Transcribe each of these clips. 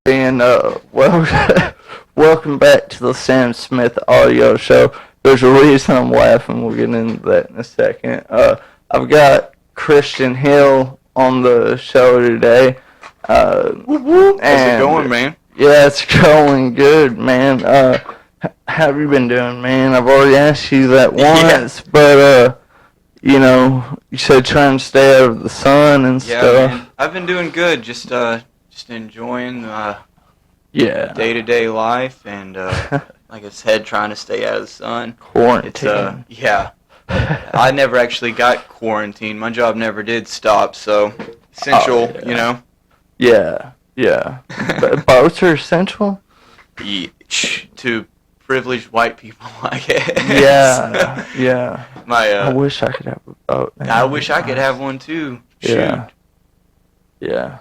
And welcome back to the Sam Smith Audio Show. There's a reason I'm laughing. We'll get into that in a second. I've got Christian Hill on the show today. How's it going, man? Yeah, it's going good, man. How have you been doing, man? I've already asked you that once, but you said trying to stay out of the sun and stuff. Man. I've been doing good. Just enjoying day-to-day life, and like I said, trying to stay out of the sun. Quarantine. I never actually got quarantined. My job never did stop, so essential, Yeah. But both are essential? To privileged white people, I guess. Yeah. I wish I could have a boat. Man. I wish I could have one too. Shoot. Yeah.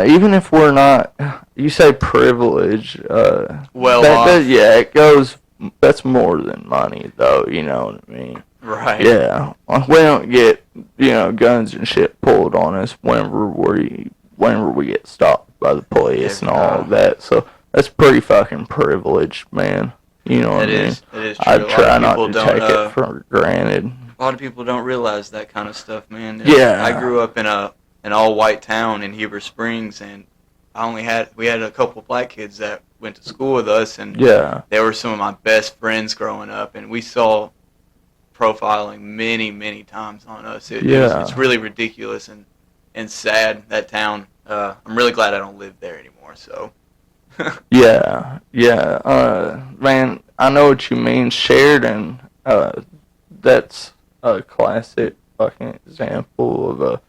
Even if we're not, you say privilege. It goes. That's more than money, though. You know what I mean? Right. Yeah. We don't get guns and shit pulled on us whenever we get stopped by the police and all of that. So that's pretty fucking privileged, man. You know what I mean? It is true. I try not to take it for granted. A lot of people don't realize that kind of stuff, man. Yeah. I grew up in an all-white town in Heber Springs, and we had a couple of black kids that went to school with us, and they were some of my best friends growing up, and we saw profiling many, many times on us. It's really ridiculous and sad, that town. I'm really glad I don't live there anymore, so. Man, I know what you mean. Sheridan, that's a classic fucking example of a,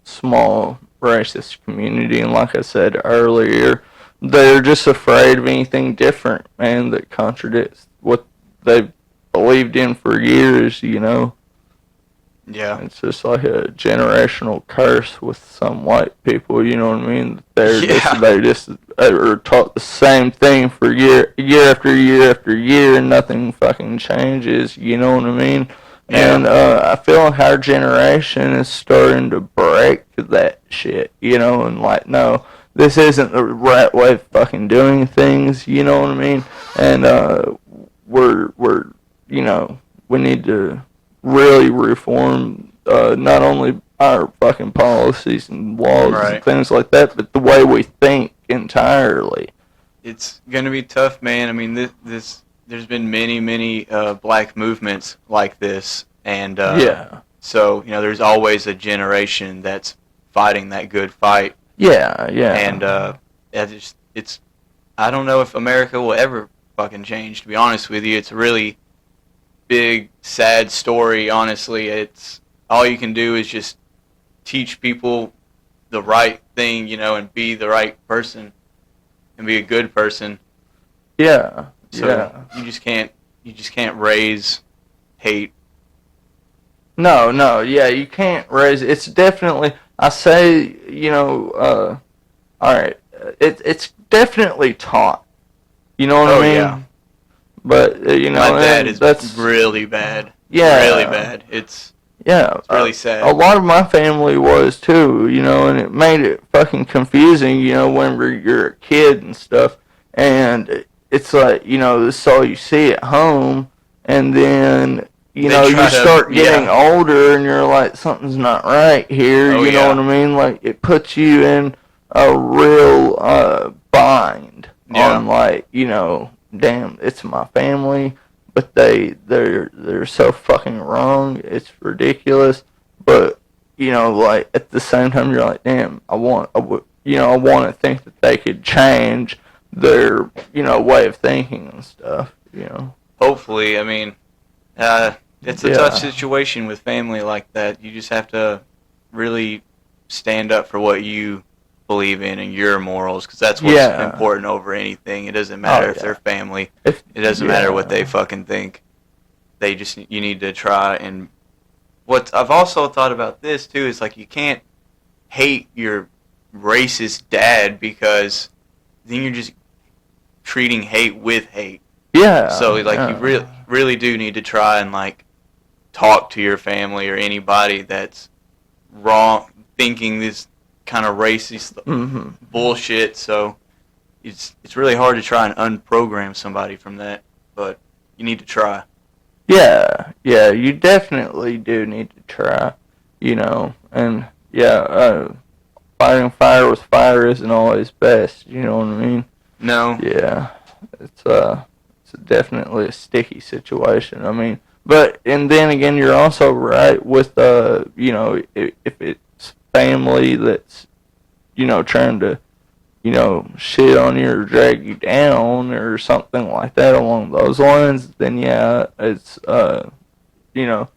small racist community. And like I said earlier, they're just afraid of anything different, man, that contradicts what they've believed in for years, Yeah. It's just like a generational curse with some white people, you know what I mean? They just are taught the same thing for year after year after year, and nothing fucking changes, you know what I mean? Yeah. And I feel like our generation is starting to break that shit, and like, no, this isn't the right way of fucking doing things, you know what I mean? And we're we need to really reform not only our fucking policies and laws and things like that, but the way we think entirely. It's gonna be tough, man. I mean, there's been many black movements like this, and so there's always a generation that's fighting that good fight. And I don't know if America will ever fucking change. To be honest with you, it's a really big, sad story. Honestly, it's all you can do is just teach people the right thing, and be the right person and be a good person. So you just can't raise hate. No, you can't raise it. It's definitely, I say, all right, it's definitely taught. You know what I mean? Yeah. But, my dad that's really bad. Yeah. Really bad. It's really sad. A lot of my family was too, and it made it fucking confusing, whenever you're a kid and stuff. And it's like, this is all you see at home, and then, you start getting older, and you're like, something's not right here, you know what I mean? Like, it puts you in a real bind on, like, damn, it's my family, but they're so fucking wrong, it's ridiculous. But, like, at the same time, you're like, damn, I want to think that they could change their, way of thinking and stuff, Hopefully, I mean, it's a tough situation with family like that. You just have to really stand up for what you believe in and your morals, because that's what's important over anything. It doesn't matter if they're family. It doesn't matter what they fucking think. You need to try. And what I've also thought about this too is, like, you can't hate your racist dad, because then you're just treating hate with hate. So you really do need to try and, like, talk to your family or anybody that's wrong, thinking kind of racist bullshit. So it's really hard to try and unprogram somebody from that, but you need to try. Yeah, you definitely do need to try, and fighting fire with fire isn't always best, you know what I mean? No. Yeah, it's definitely a sticky situation. I mean, and then again, you're also right with if it's family that's trying to shit on you or drag you down or something like that along those lines, then yeah, it's you don't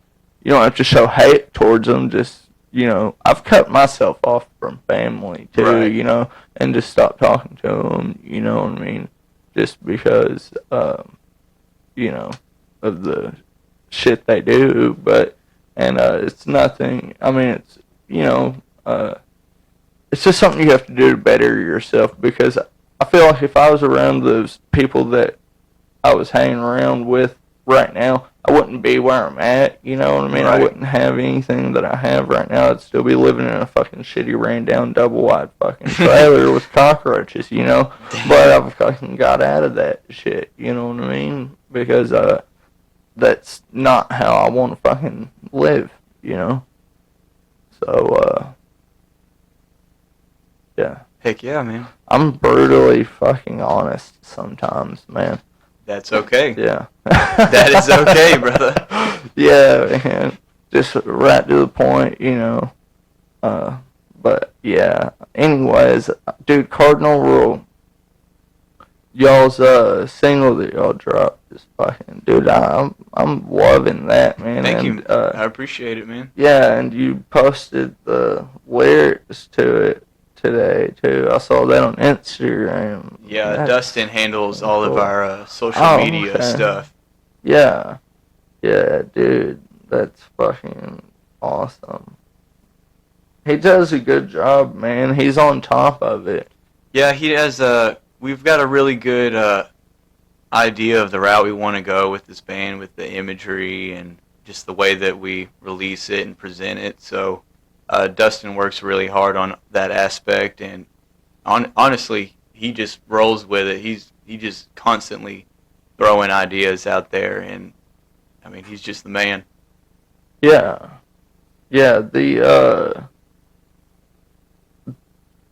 have to show hate towards them. Just I've cut myself off from family too, Right. and just stopped talking to them. You know what I mean? Just because, of the shit they do. But it's nothing. I mean, it's just something you have to do to better yourself. Because I feel like if I was around those people that I was hanging around with right now, I wouldn't be where I'm at. You know what I mean? I Right. wouldn't have anything that I have right now. I'd still be living in a fucking shitty, ran down, double wide fucking trailer with cockroaches. But I've fucking got out of that shit. You know what I mean? Because that's not how I want to fucking live. So yeah. Heck yeah, man. I'm brutally fucking honest sometimes, man. That's okay. Yeah. That is okay, brother. Yeah, man. Just right to the point, But yeah. Anyways, dude, Cardinal Rule. Y'all's single that y'all dropped is fucking, dude. I'm loving that, man. Thank and, you. I appreciate it, man. Yeah, and you posted the lyrics to it today too. I saw that on Instagram. Yeah, That's Dustin handles all of cool. our social media stuff. Yeah, dude, that's fucking awesome. He does a good job, man. He's on top of it. Yeah, he has we've got a really good idea of the route we want to go with this band, with the imagery and just the way that we release it and present it. So Dustin works really hard on that aspect, and honestly, he just rolls with it. He just constantly throwing ideas out there, and I mean, he's just the man. Yeah, the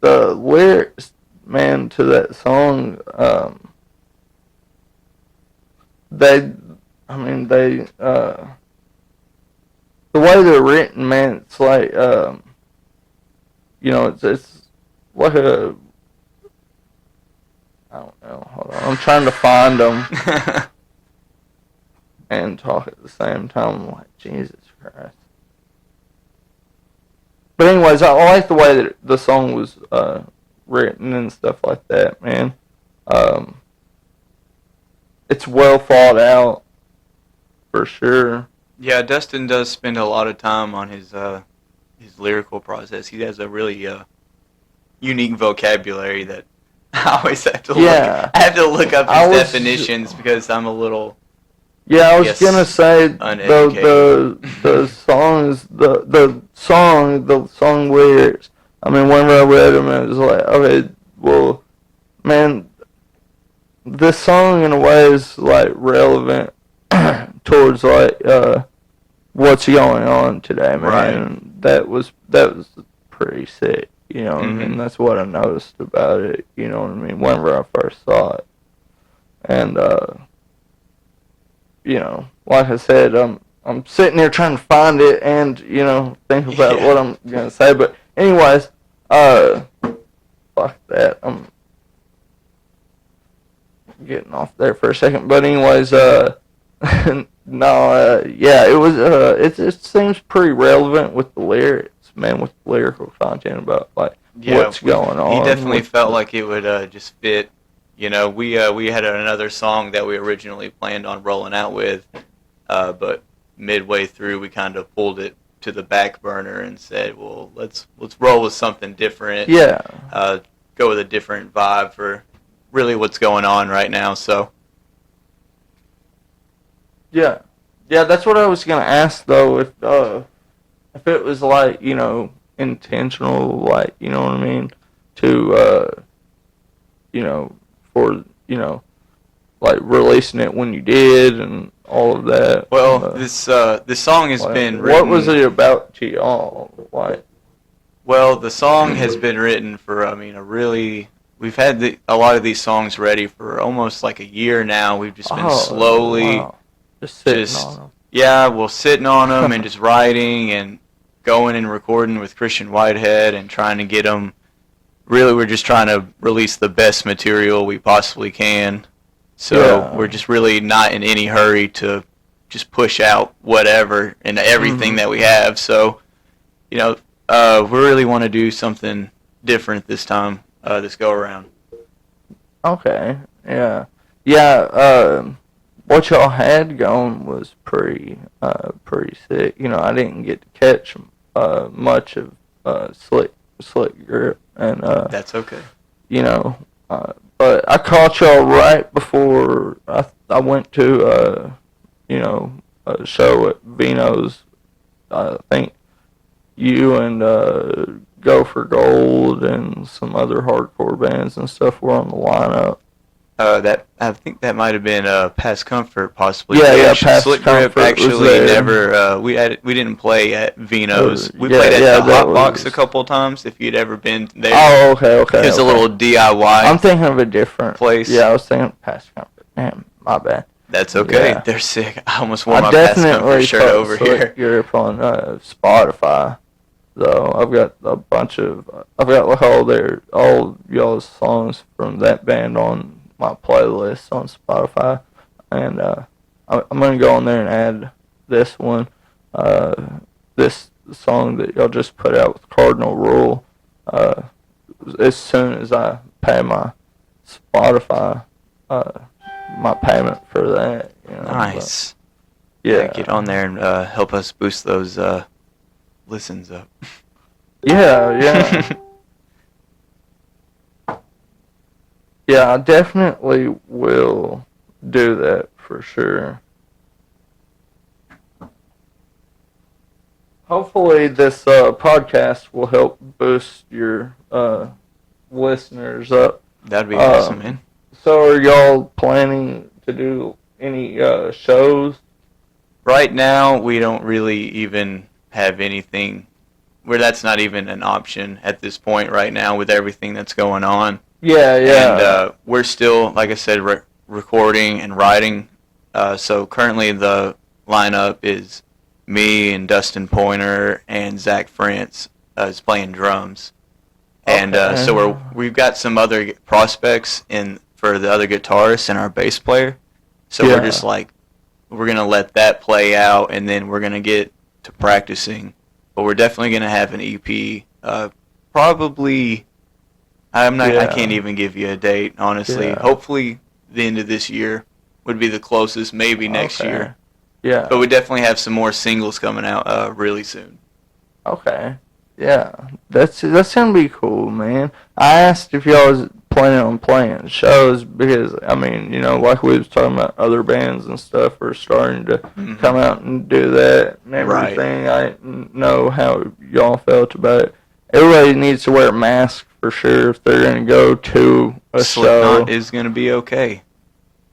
lyrics, man, to that song, they, I mean, the way they're written, man, it's like, it's like I don't know, hold on, I'm trying to find them and talk at the same time. I'm like, Jesus Christ. But anyways, I like the way that the song was written and stuff like that, man. It's well thought out, for sure. Yeah, Dustin does spend a lot of time on his lyrical process. He has a really unique vocabulary that I always have to look up his definitions because I'm a little. Yeah, I was gonna say the songs, the song lyrics. I mean, whenever I read them, it was like, okay, well, man, this song in a way is like relevant towards like what's going on today, man. Right. And that was pretty sick. You know what I mean? That's what I noticed about it. You know what I mean? Whenever I first saw it, and like I said, I'm sitting here trying to find it and think about what I'm gonna say. But anyways, fuck that. I'm getting off there for a second. But anyways, no, yeah, it was. It seems pretty relevant with the lyrics, man, with the lyrical content about like what's going on. He definitely felt like it would just fit. We had another song that we originally planned on rolling out with, but midway through we kind of pulled it to the back burner and said, well, let's roll with something different. Yeah. Go with a different vibe for really what's going on right now. So. Yeah, that's what I was gonna ask though. If it was like intentional, like, you know what I mean, to for like releasing it when you did and all of that. Well, this song has like, been written. What was it about to y'all? Like, well, the song has been written for, we've had a lot of these songs ready for almost like a year now. We've just been slowly, wow. Just sitting on them. Yeah, well, sitting on them and just writing and going and recording with Christian Whitehead and trying to get them. Really, we're just trying to release the best material we possibly can. So we're just really not in any hurry to just push out whatever and everything that we have. So, we really want to do something different this time, this go around. Okay, yeah. Yeah, what y'all had going was pretty sick. I didn't get to catch much of Slick Grip, and that's okay. But I caught y'all right before I went to a show at Vino's. I think you and Go for Gold and some other hardcore bands and stuff were on the lineup. I think that might have been Past Comfort, possibly. Yeah, Past Slick Comfort Grip actually was there. never. We didn't play at Vino's. We played at the Hot Box a couple of times. If you'd ever been there. Oh, okay. It's a little DIY. I'm thinking of a different place. Yeah, I was thinking of Past Comfort. Damn, my bad. That's okay. Yeah. They're sick. I almost wore my Past Comfort shirt over here. Grip on Spotify. So I've got like all y'all's songs from that band on my playlist on Spotify, and I'm gonna go on there and add this one, this song that y'all just put out with Cardinal Rule, as soon as I pay my Spotify, my payment for that. Nice. But, yeah. Get on there and help us boost those listens up. Yeah. Yeah, I definitely will do that for sure. Hopefully this podcast will help boost your listeners up. That'd be awesome, man. So are y'all planning to do any shows? Right now, we don't really even have anything where that's not even an option at this point right now with everything that's going on. Yeah. And we're still, like I said, recording and writing. So currently the lineup is me and Dustin Pointer and Zach France is playing drums. And so we've got some other prospects for the other guitarists and our bass player. So we're just like, we're going to let that play out, and then we're going to get to practicing. But we're definitely going to have an EP. Probably, I can't even give you a date, honestly. Yeah. Hopefully the end of this year would be the closest, maybe next year. Yeah. But we definitely have some more singles coming out really soon. Okay. Yeah. That's going to be cool, man. I asked if y'all was planning on playing shows because, like we was talking about, other bands and stuff are starting to come out and do that and everything. Right. I didn't know how y'all felt about it. Everybody needs to wear a mask for sure if they're going to go to a show. Slipknot is going to be okay.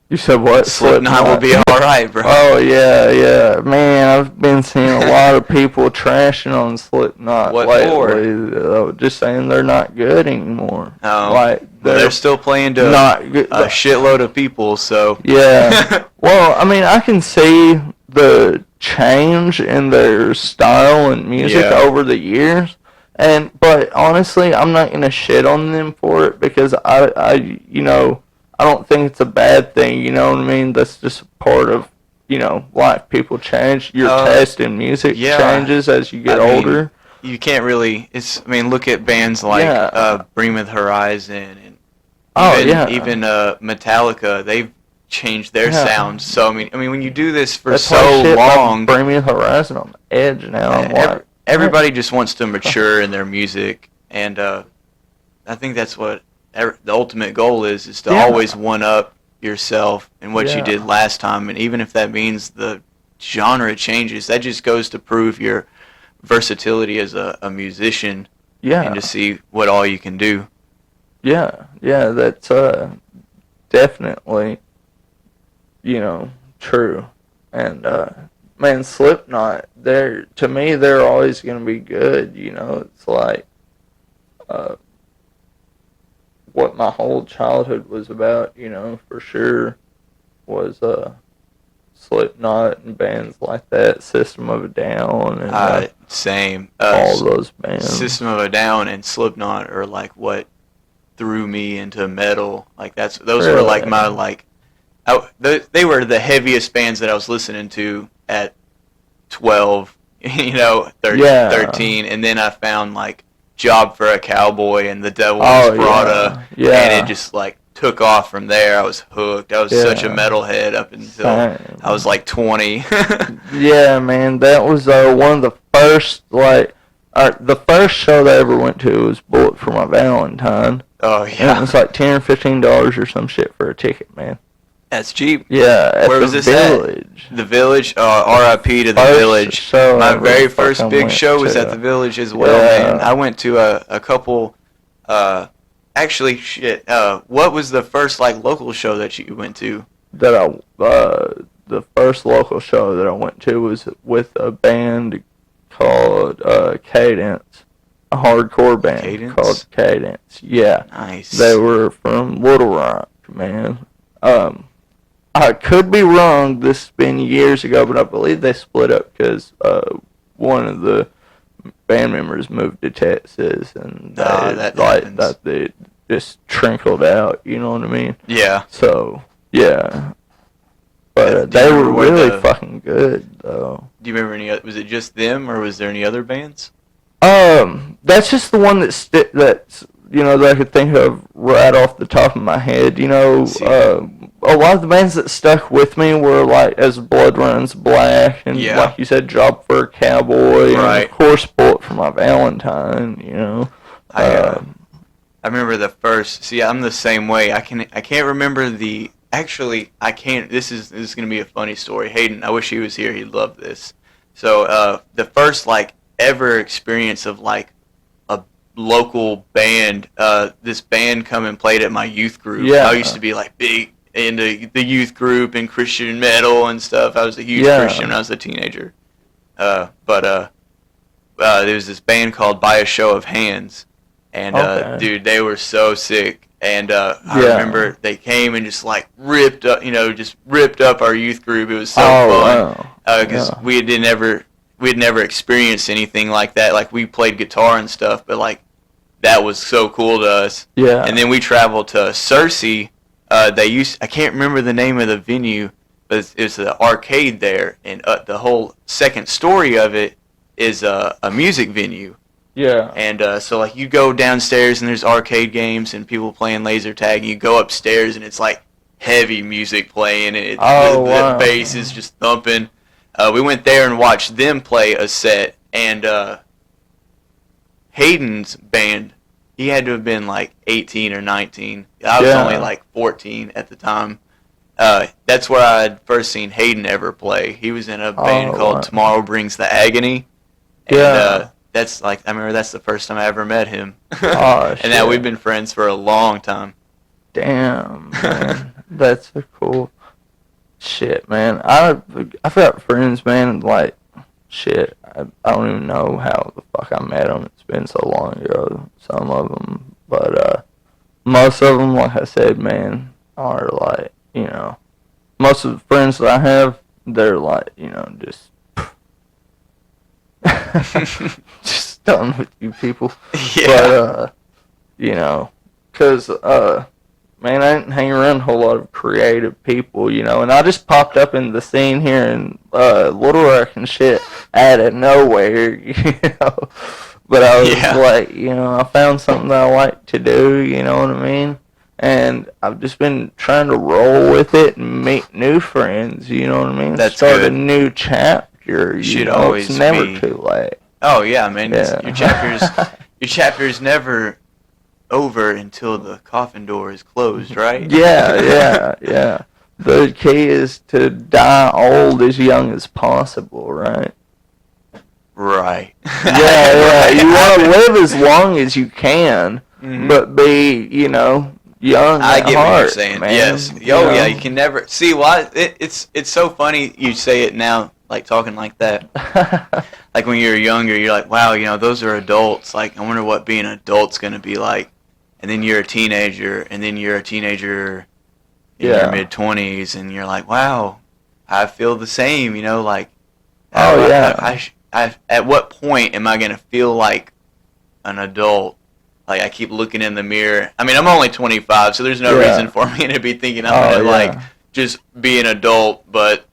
You said what? Slipknot will be all right, bro. Oh, yeah. Man, I've been seeing a lot of people trashing on Slipknot lately. Just saying they're not good anymore. Oh, like, they're still playing to a shitload of people, so. Yeah. Well, I can see the change in their style and music over the years. But honestly, I'm not going to shit on them for it because I don't think it's a bad thing, you know what I mean? That's just a part of, life. People change. Your taste in music changes as you get older. You can't really, look at bands like Bring Me the Horizon and even Metallica. They've changed their sound. So, when you do this for so long. Bring Me the Horizon on the edge now. Everybody just wants to mature in their music, and I think that's what the ultimate goal is to always one-up yourself and what you did last time. And even if that means the genre changes, that just goes to prove your versatility as a musician, and to see what all you can do. Yeah, that's definitely, true. And man, Slipknot, to me they're always gonna be good. It's like what my whole childhood was about. For sure was Slipknot and bands like that, System of a Down, and same. All those bands. System of a Down and Slipknot are like what threw me into metal. Like those were like my they were the heaviest bands that I was listening to at 12, 13, and then I found like Job for a Cowboy and The Devil Wears Prada, and it just like took off from there. I was hooked. I was such a metalhead up until I was like 20. Yeah, man, that was one of the first the first show that I ever went to was Bullet for My Valentine. Oh yeah, and it was like $10 or $15 or some shit for a ticket, man. That's cheap. Yeah, where was this Village. At? The Village. R.I.P. to the Village. My very first big show was at the Village as well, man. I went to a couple. Actually, shit. What was the first local show that you went to? The first local show that I went to was with a band called Cadence. A hardcore band called Cadence. Yeah. Nice. They were from Little Rock, man. I could be wrong. This has been years ago, but I believe they split up because one of the band members moved to Texas, and they just trickled out. You know what I mean? Yeah. So yeah, but they were really fucking good, though. Do you remember any? Was it just them, or was there any other bands? That's just the one that's that I could think of right off the top of my head. A lot of the bands that stuck with me were like As Blood Runs Black, and like you said, Job for a Cowboy, and of course Bullet for My Valentine. I remember the first. See, I'm the same way. I can't remember the. Actually, I can't. This is gonna be a funny story. Hayden, I wish he was here. He'd love this. So the first ever experience of a local band, this band come and played at my youth group. Yeah. I used to be big into the youth group and Christian metal and stuff. I was a huge Christian when I was a teenager. But there was this band called By a Show of Hands, and dude, they were so sick. And I remember they came and just ripped up our youth group. It was so fun because we had never experienced anything like that. We played guitar and stuff, but that was so cool to us. Yeah. And then we traveled to Searcy. I can't remember the name of the venue, but it's an arcade there, and the whole second story of it is a music venue. Yeah. And so you go downstairs and there's arcade games and people playing laser tag, and you go upstairs and it's heavy music playing, and the bass is just thumping. We went there and watched them play a set, and Hayden's band, he had to have been 18 or 19. I was only 14 at the time. That's where I had first seen Hayden ever play. He was in a band called Tomorrow Brings the Agony. And that's I remember that's the first time I ever met him. And now we've been friends for a long time. Damn, man. That's a cool shit, man. I've got friends, man, shit, I don't even know how the fuck I met them. It's been so long ago, some of them. But most of them, like I said, man, are most of the friends that I have, they're just just done with you people. Yeah. But, because, man, I didn't hang around a whole lot of creative people, and I just popped up in the scene here in Little Rock and shit out of nowhere, But I was I found something that I like to do, you know what I mean? And I've just been trying to roll with it and make new friends, you know what I mean? That's Start good. A new chapter, Always it's never be. too late. Oh yeah, man. Yeah. Your chapter's never over until the coffin door is closed, right? Yeah. The key is to die old as young as possible, right? Right. Yeah. You want to live as long as you can, but be, young I at get heart, what you're saying. man. Yes. Yeah. You can never see why. It's so funny you say it now, like talking like that. Like when you're younger, you're like, wow, those are adults. Like, I wonder what being an adult's gonna be like. And then you're a teenager, and then you're a teenager in your mid-20s, and you're like, wow, I feel the same. Like, at what point am I gonna feel like an adult? Like, I keep looking in the mirror. I mean, I'm only 25, so there's no reason for me to be thinking I'm gonna like just be an adult. But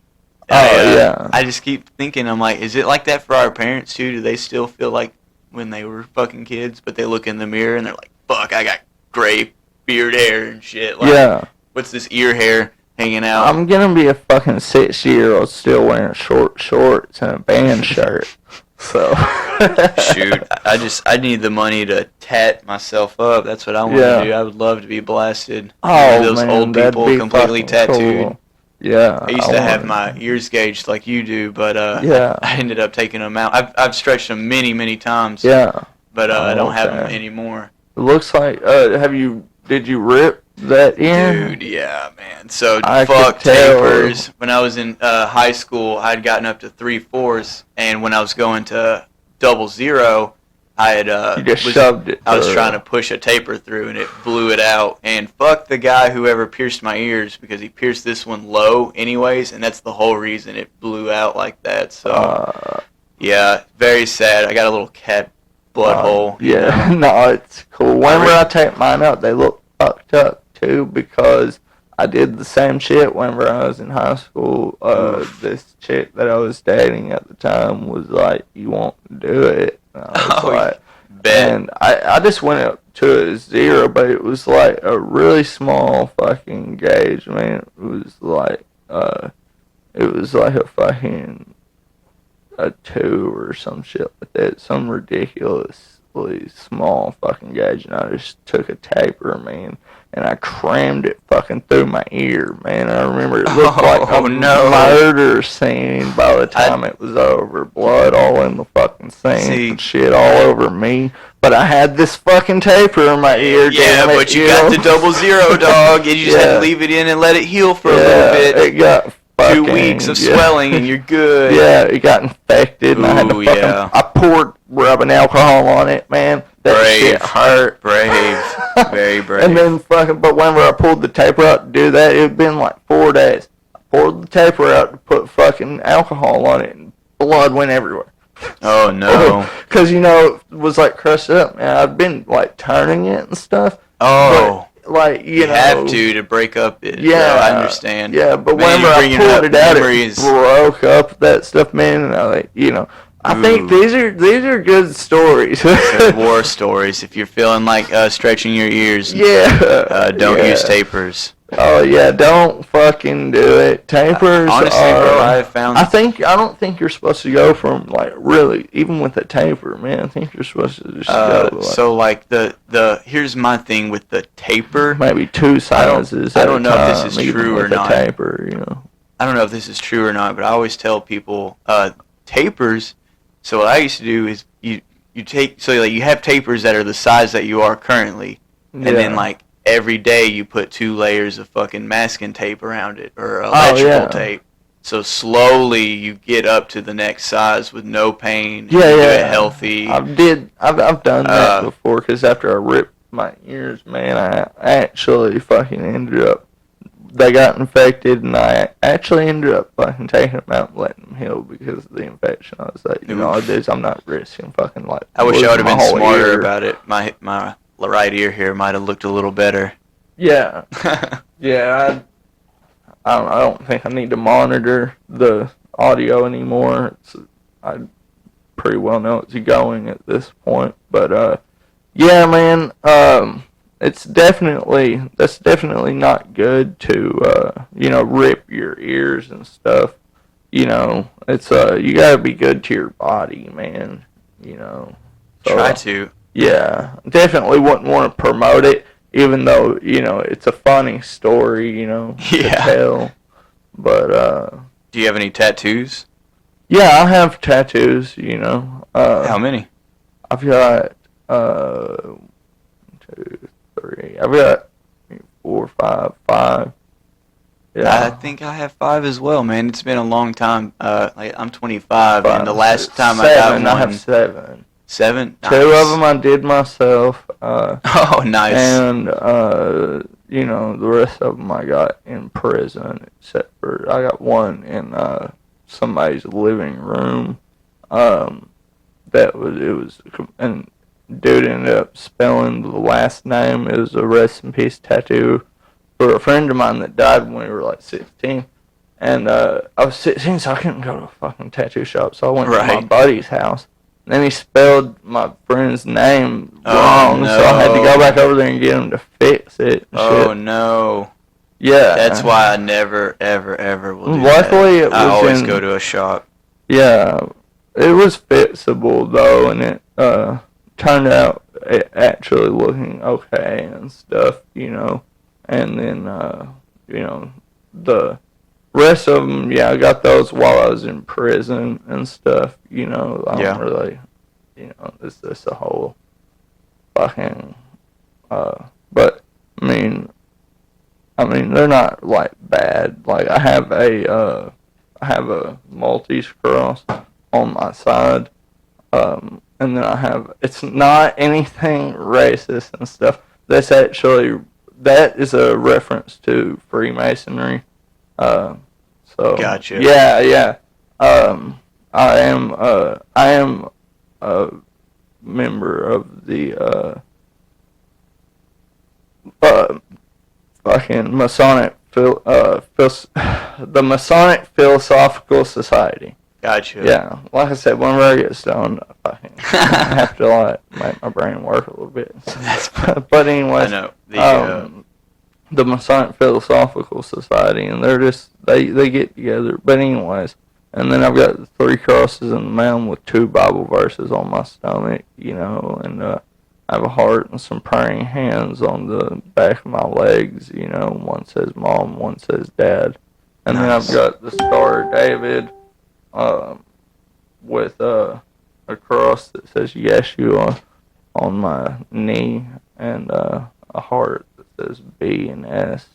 I just keep thinking, I'm like, is it like that for our parents too? Do they still feel like when they were fucking kids, but they look in the mirror and they're like, fuck, I got gray beard hair and shit. Like, what's this ear hair hanging out? I'm gonna be a fucking 6-year-old still wearing short shorts and a band shirt. So shoot, I need the money to tat myself up. That's what I want to do. I would love to be blasted. Those old people completely tattooed. Cool. Yeah. I used to have my ears gauged like you do, but I ended up taking them out. I've stretched them many times. Yeah. But I don't have them anymore. It looks like did you rip that in? Dude, yeah, man. So fuck tapers. When I was in high school, I'd gotten up to 3/4, and when I was going to 00, I had shoved it. I was trying to push a taper through, and it blew it out. And fuck the guy whoever pierced my ears, because he pierced this one low, anyways, and that's the whole reason it blew out like that. So yeah, very sad. I got a little cat blood hole. Yeah, no, it's cool. Whenever I take mine out, they look fucked up too, because I did the same shit whenever I was in high school. This chick that I was dating at the time was like, "You won't do it." And I was like, and I just went up to a 0, but it was like a really small fucking gauge, man. It was like a fucking a 2 or some shit like that, some ridiculously small fucking gauge, and I just took a taper, man, and I crammed it fucking through my ear, man. I remember it looked like a murder scene by the time it was over. Blood all in the fucking sink and shit all over me. But I had this fucking taper in my ear. Yeah, but you got the 00, dog. You just had to leave it in and let it heal for a little bit. It got 2 weeks of swelling and you're good. Yeah, it got infected, and I had to I poured rubbing alcohol on it, man. That shit hurt. Brave. Very brave. And then but whenever I pulled the taper out to do that, it had been like 4 days. I poured the taper out to put fucking alcohol on it, and blood went everywhere. Oh, no. Because, it was like crushed up, man. I've been like turning it and stuff. Oh. But, like, you know. Have to break up it. Yeah. Bro, I understand. Yeah, but whenever I pulled it out, it broke up that stuff, man. And I think these are good stories. Good war stories. If you're feeling like stretching your ears, don't use tapers. Oh yeah, don't fucking do it. Tapers. Honestly, bro, I have found. I don't think you're supposed to go from like really even with a taper, man. I think you're supposed to just go. So like the here's my thing with the taper. Maybe 2 sizes. I don't know if this is true or not. Taper, I don't know if this is true or not, but I always tell people tapers. So what I used to do is you take you have tapers that are the size that you are currently, and then like every day you put 2 layers of fucking masking tape around it or electrical tape. So slowly you get up to the next size with no pain. Yeah, do it healthy. I've done that before, because after I ripped my ears, man, I actually fucking they got infected, and I actually ended up fucking taking them out and letting them heal because of the infection. I was like, I'm not risking fucking like. I wish I would have been smarter about it. My right ear here might have looked a little better. Yeah. Yeah, I don't think I need to monitor the audio anymore. I pretty well know it's going at this point. But, yeah, man, that's definitely not good to, rip your ears and stuff. It's, you gotta be good to your body, man, So, try to. Yeah, definitely wouldn't want to promote it, even though, it's a funny story, to tell. But, do you have any tattoos? Yeah, I have tattoos, you know. How many? I've got, 2, 3. I've got 4, 5, 5. I Yeah. think I have 5 as well, man. It's been a long time. I'm 25, and the 5, last time I got 7. I have one, 7. 7. 2 of Nice. them I did myself. Oh, nice. And you know, the rest of them I got in prison, except for I got one in somebody's living room. Um, and dude ended up spelling the last name. It was a rest in peace tattoo for a friend of mine that died when we were like 16. And I was 16, so I couldn't go to a fucking tattoo shop, so I went to my Right. buddy's house. And then he spelled my friend's name Oh wrong, so I had to go no. back over there and get him to fix it and Oh shit. no. That's Yeah. why I never, ever, ever will do Luckily, that. it I was always in. go to a shop. Yeah, it was fixable though, and it turned out actually looking okay and stuff, you know. And then you know, the rest of them, yeah, I got those while I was in prison and stuff, you know. I don't Yeah. really, you know, it's just a whole fucking but I mean they're not like bad. Like I have a Maltese cross on my side. And then I have, it's not anything racist and stuff. That is a reference to Freemasonry. Uh, so Gotcha. yeah, yeah. I am a member of the uh, fucking the Masonic Philosophical Society. Gotcha. Yeah, like I said, whenever I get stoned, I fucking have to like make my brain work a little bit. That's But anyways, I know. The Masonic Philosophical Society, and they're just they get together. But anyways, and then I've got the 3 crosses in the mound with 2 Bible verses on my stomach, you know, and I have a heart and some praying hands on the back of my legs, you know. One says mom, one says dad, and then I've Nice. got the Star of David with a cross that says Yeshua on my knee, and a heart that says B and S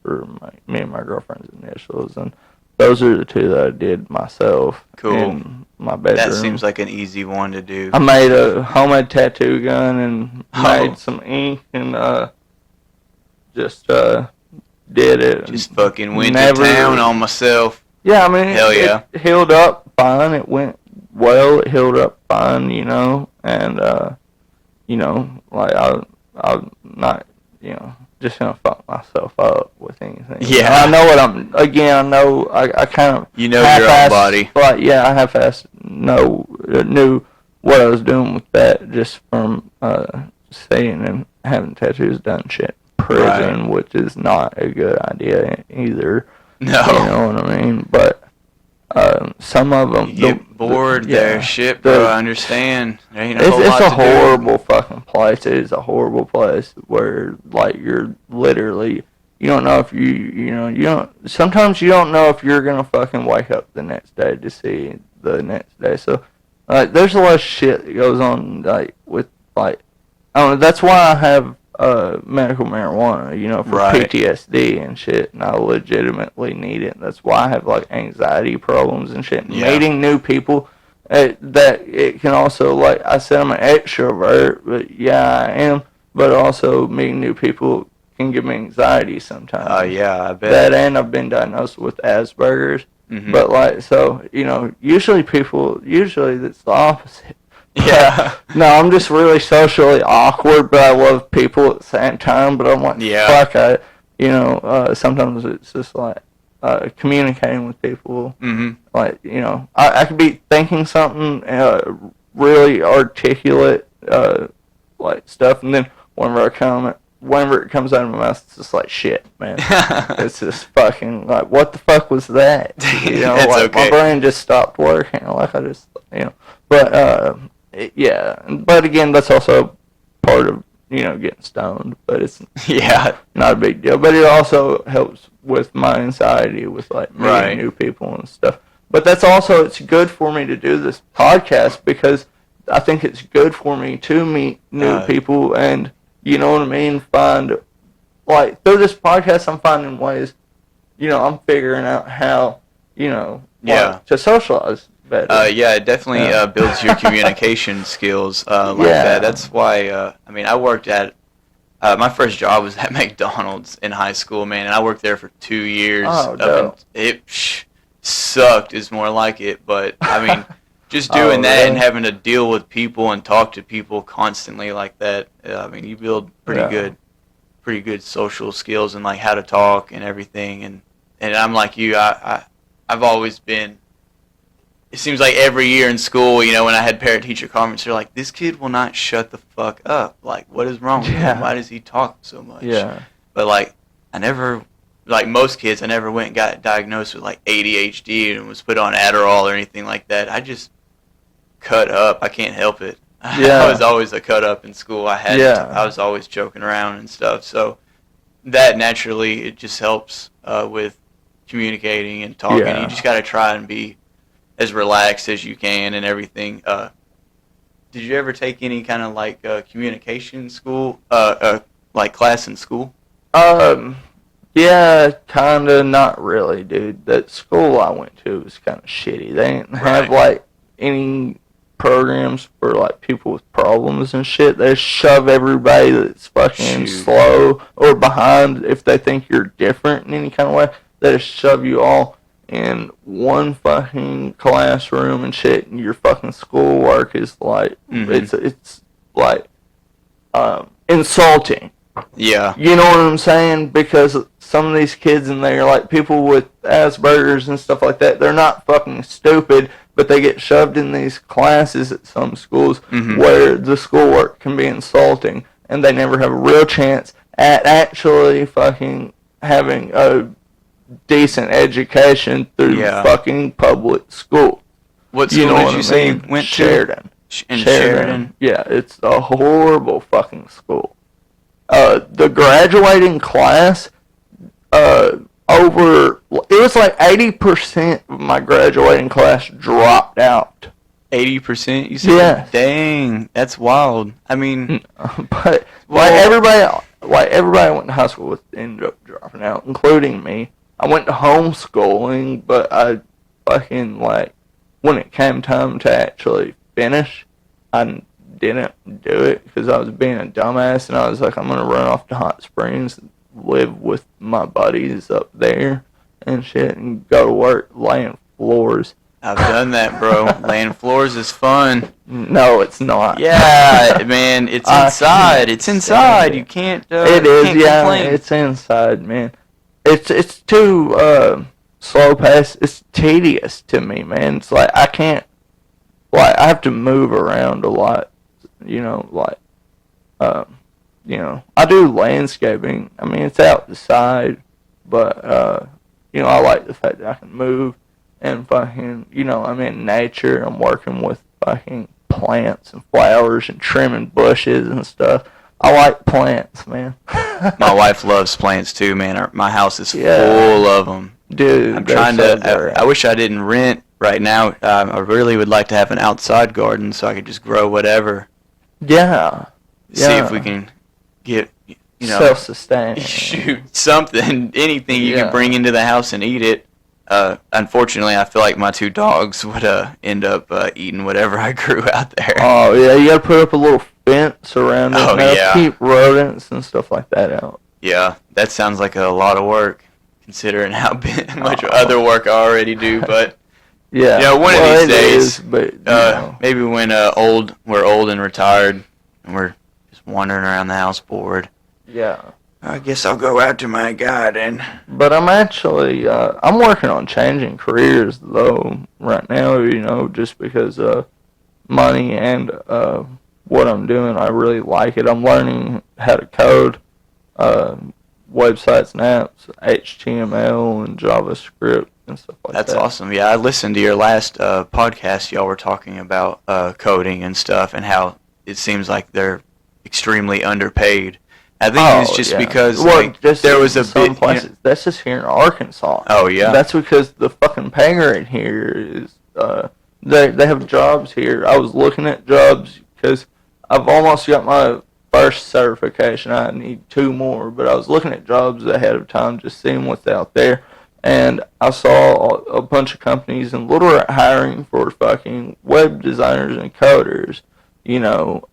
for me and my girlfriend's initials. And those are the 2 that I did myself Cool. in my bedroom. That seems like an easy one to do. I made a homemade tattoo gun and made Oh. some ink and just did it. Just fucking went Never- to town on myself. Yeah, I mean, Hell yeah. it healed up fine. It went well. It healed up fine, you know, and you know, like I'm not, you know, just gonna fuck myself up with anything. Yeah. I know what I'm. Again, I know. I kind of. You know your own body. Like, yeah, I half-assed knew what I was doing with that just from staying and having tattoos done shit in prison, Right. which is not a good idea either. No. You know what I mean? But some of them You get bored there. Shit, bro. I understand. There ain't a whole lot it's a to do. horrible fucking place. It is a horrible place where like you're literally you don't know if you know you don't sometimes you don't know if you're gonna fucking wake up the next day to see the next day. So like there's a lot of shit that goes on like with like I don't know. That's why I have medical marijuana, you know, for Right. PTSD and shit, and I legitimately need it. That's why I have like anxiety problems and shit. Yeah. Meeting new people, that it can also, like I said, I'm an extrovert, but yeah, I am. But also meeting new people can give me anxiety sometimes. Oh yeah, I bet. That and I've been diagnosed with Asperger's. Mhm. But like, so you know, usually it's the opposite. Yeah. No, I'm just really socially awkward, but I love people at the same time. But I'm like, Yeah. fuck, sometimes it's just like communicating with people. Mhm. Like, you know, I could be thinking something really articulate, like stuff, and then whenever it comes out of my mouth, it's just like shit, man. It's just fucking like, what the fuck was that? You know, It's like okay. my brain just stopped working. Like I just, you know, but yeah. But again, that's also part of getting stoned. But it's Yeah. not a big deal. But it also helps with my anxiety with like meeting Right. new people and stuff. But that's also, it's good for me to do this podcast because I think it's good for me to meet new people and, you know what I mean, find, like, through this podcast, I'm finding ways, you know, I'm figuring out how, you know, to socialize better. Yeah, it definitely builds your communication skills like that. That's why, I mean, I worked at, my first job was at McDonald's in high school, man, and I worked there for 2 years. Oh, dope. It sucked is more like it, but, I mean, just doing that and having to deal with people and talk to people constantly like that, I mean, you build pretty good social skills and, like, how to talk and everything, and I'm like you, I've always been, it seems like every year in school, you know, when I had parent-teacher conference, they're like, this kid will not shut the fuck up. Like, what is wrong with him? Why does he talk so much? Yeah. But, like, I never, like most kids, I never went and got diagnosed with, like, ADHD and was put on Adderall or anything like that. I just cut up. I can't help it. Yeah. I was always a cut up in school. I was always joking around and stuff. So that naturally, it just helps with communicating and talking. You just got to try and be as relaxed as you can and everything. Did you ever take any kind of like communication school, like class in school? Yeah, kinda, not really, dude. That school I went to was kind of shitty. They didn't have like any programs for like people with problems and shit. They shove everybody that's fucking slow or behind if they think you're different in any kind of way. They just shove you all in one fucking classroom and shit, and your fucking schoolwork is like, it's like, insulting. Yeah. You know what I'm saying? Because some of these kids in there, like people with Asperger's and stuff like that, they're not fucking stupid, but they get shoved in these classes at some schools where the schoolwork can be insulting, and they never have a real chance at actually fucking having a decent education through fucking public school. What school did you say you went to? Sheridan. Yeah, it's a horrible fucking school. The graduating class, it was like 80% of my graduating class dropped out. 80%? You said? Yeah. Dang, that's wild. I mean, but everybody I went to high school with ended up dropping out, including me. I went to homeschooling, but I fucking, like, when it came time to actually finish, I didn't do it because I was being a dumbass, and I was like, I'm going to run off to Hot Springs, live with my buddies up there and shit, and go to work laying floors. I've done that, bro. Laying floors is fun. No, it's not. Yeah, man, it's inside. It's inside. You can't. It is, can't complain. It's inside, man. It's too slow paced. It's tedious to me, man. It's like I can't. Like I have to move around a lot. You know, like you know, I do landscaping. I mean, it's out the side, but you know, I like the fact that I can move and fucking, you know, I'm in nature. I'm working with fucking plants and flowers and trimming bushes and stuff. I like plants, man. My wife loves plants too, man. My house is full of them. Dude, I'm trying to. I wish I didn't rent right now. I really would like to have an outside garden so I could just grow whatever. Yeah. See if we can get, you know, self-sustaining. Shoot, something, anything you can bring into the house and eat it. Unfortunately, I feel like my 2 dogs would end up eating whatever I grew out there. Oh yeah, you gotta put up a little fence around it. Oh yeah. Keep rodents and stuff like that out. Yeah, that sounds like a lot of work, considering how much other work I already do. But yeah, you know, one of these days, but you know. Maybe when we're old and retired, and we're just wandering around the house bored. Yeah. I guess I'll go out to my garden. But I'm actually, I'm working on changing careers, though, right now, you know, just because money and what I'm doing, I really like it. I'm learning how to code websites and apps, HTML and JavaScript and stuff like that. That's awesome. Yeah, I listened to your last podcast. Y'all were talking about coding and stuff and how it seems like they're extremely underpaid. I think it's just because there was a some places. That's just here in Arkansas. Oh yeah. That's because the fucking pay rate here is. They have jobs here. I was looking at jobs because I've almost got my first certification. I need 2 more, but I was looking at jobs ahead of time, just seeing what's out there. And I saw a bunch of companies in Little Rock hiring for fucking web designers and coders, and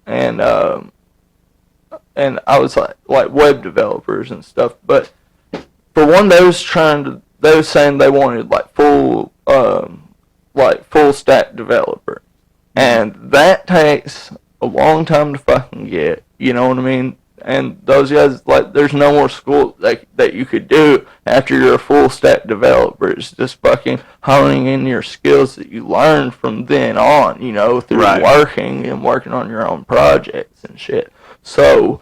I was like web developers and stuff. But for one, they was saying they wanted full stack developer, and that takes a long time to fucking get. You know what I mean? And those guys, there's no more school that you could do after you're a full stack developer. It's just fucking honing in your skills that you learned from then on, through working on your own projects and shit. So,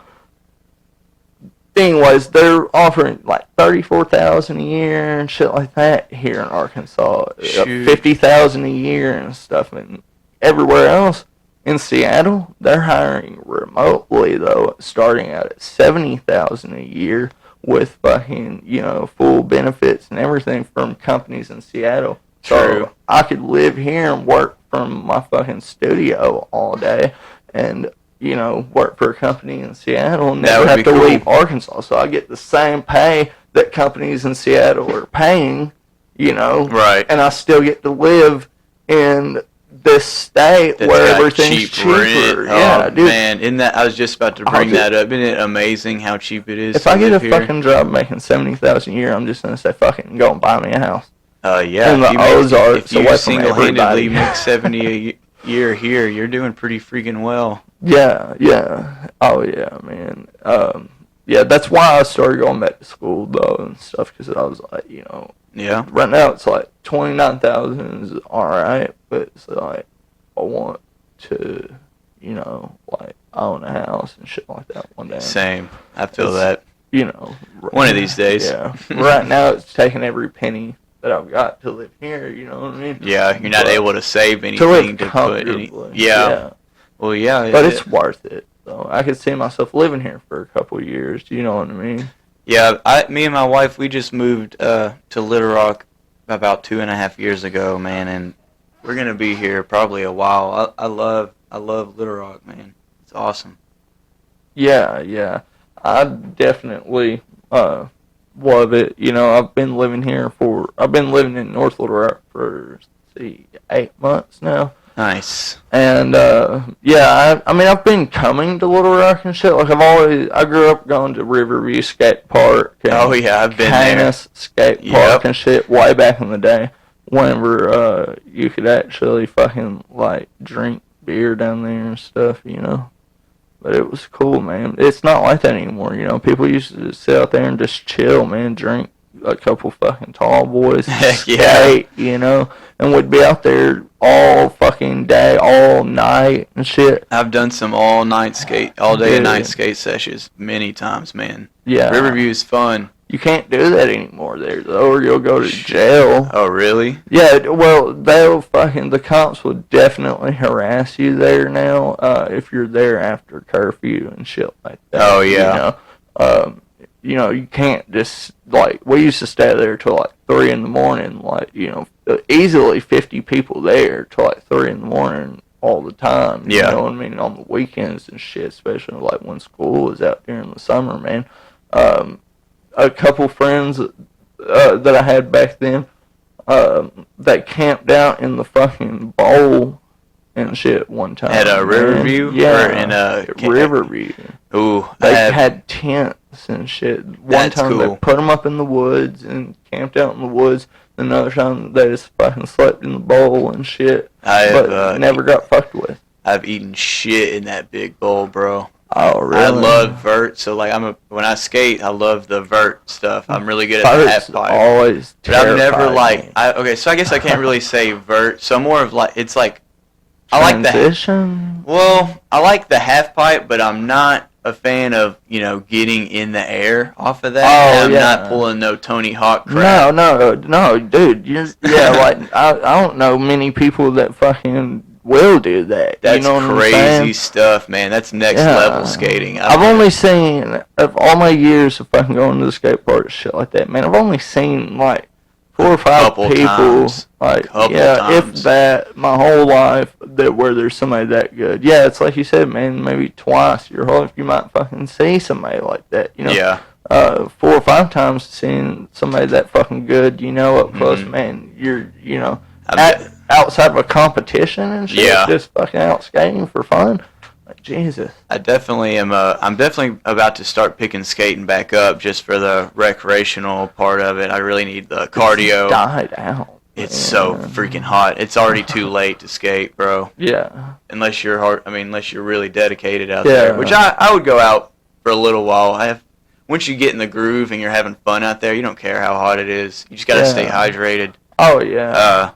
anyways, they're offering $34,000 a year and shit like that here in Arkansas. $50,000 a year and stuff, and everywhere else. In Seattle, they're hiring remotely, though, starting out at $70,000 a year with fucking, full benefits and everything from companies in Seattle. So I could live here and work from my fucking studio all day and, work for a company in Seattle and never have to leave Arkansas. So I get the same pay that companies in Seattle are paying, Right. And I still get to live in this state where everything's cheaper. Yeah, dude. Man, I was just about to bring that up. Isn't it amazing how cheap it is? If I get a fucking job making $70,000 a year, I'm just gonna say fucking go and buy me a house. Yeah. In the Ozarks, if you single-handedly make $70 a year here, you're doing pretty freaking well. Yeah. Oh yeah, man. Yeah, that's why I started going back to school though and stuff, because I was like, Yeah. Right now it's $29,000 is alright, but it's I want to, own a house and shit like that one day. Same. I feel that. One of these days. Yeah. Right now it's taking every penny that I've got to live here, you know what I mean? Yeah, you're not able to save anything to put any. Yeah. Well, yeah. But it's worth it. So I could see myself living here for a couple of years, you know what I mean? Yeah, me and my wife, we just moved to Little Rock about 2.5 years ago, man, and we're gonna be here probably a while. I love Little Rock, man. It's awesome. Yeah. I definitely love it. I've been living in North Little Rock for 8 months now. Nice. And I've been coming to Little Rock and shit. I grew up going to Riverview Skate Park. And I've been Canis Skate Park and shit way back in the day, whenever you could actually fucking drink beer down there and stuff, But it was cool, man. It's not like that anymore, People used to just sit out there and just chill, man, drink a couple fucking tall boys, skate, and we'd be out there all fucking day, all night and shit. I've done some all day and night skate sessions many times, man. Yeah. Riverview's fun. You can't do that anymore there, though, or you'll go to jail. Oh, really? Yeah, well, the cops will definitely harass you there now, if you're there after curfew and shit like that. Oh, yeah. You can't just, we used to stay there till 3 in the morning, easily 50 people there till 3 in the morning all the time. Yeah. You know what I mean? On the weekends and shit, especially when school is out there in the summer, man. A couple friends that I had back then that camped out in the fucking bowl and shit one time. At Riverview? Yeah, or in Riverview. Ooh, They had tents and shit. One time they put them up in the woods and camped out in the woods. Another time they just fucking slept in the bowl and shit. But never got fucked with. I've eaten shit in that big bowl, bro. Oh, really? I love vert, so when I skate, I love the vert stuff. I'm really good at the half pipe. Always but I've never so I guess I can't really say vert. So more of it's I like I like the half pipe, but I'm not a fan of getting in the air off of that. I'm not pulling no Tony Hawk crap. No, dude. I don't know many people that fucking will do that. That's you know what crazy I'm saying? stuff, man. That's next level skating. I've only seen, of all my years of fucking going to the skate park and shit like that, man, I've only seen, like, 4 or 5 people, times. like, times. if that, my whole life, that where there's somebody that good. Yeah, it's like you said, man, maybe twice your whole life you might fucking see somebody like that, you know? Yeah. 4 or 5 times seeing somebody that fucking good, you know, up close, man, you're, you know, outside of a competition and shit, just fucking out skating for fun. Like, Jesus. I definitely am. I'm definitely about to start picking skating back up just for the recreational part of it. I really need the cardio. It's died out. It's so freaking hot. It's already too late to skate, bro. Yeah. Unless you're unless you're really dedicated out there, which I would go out for a little while. Once you get in the groove and you're having fun out there, you don't care how hot it is. You just gotta stay hydrated. Oh yeah.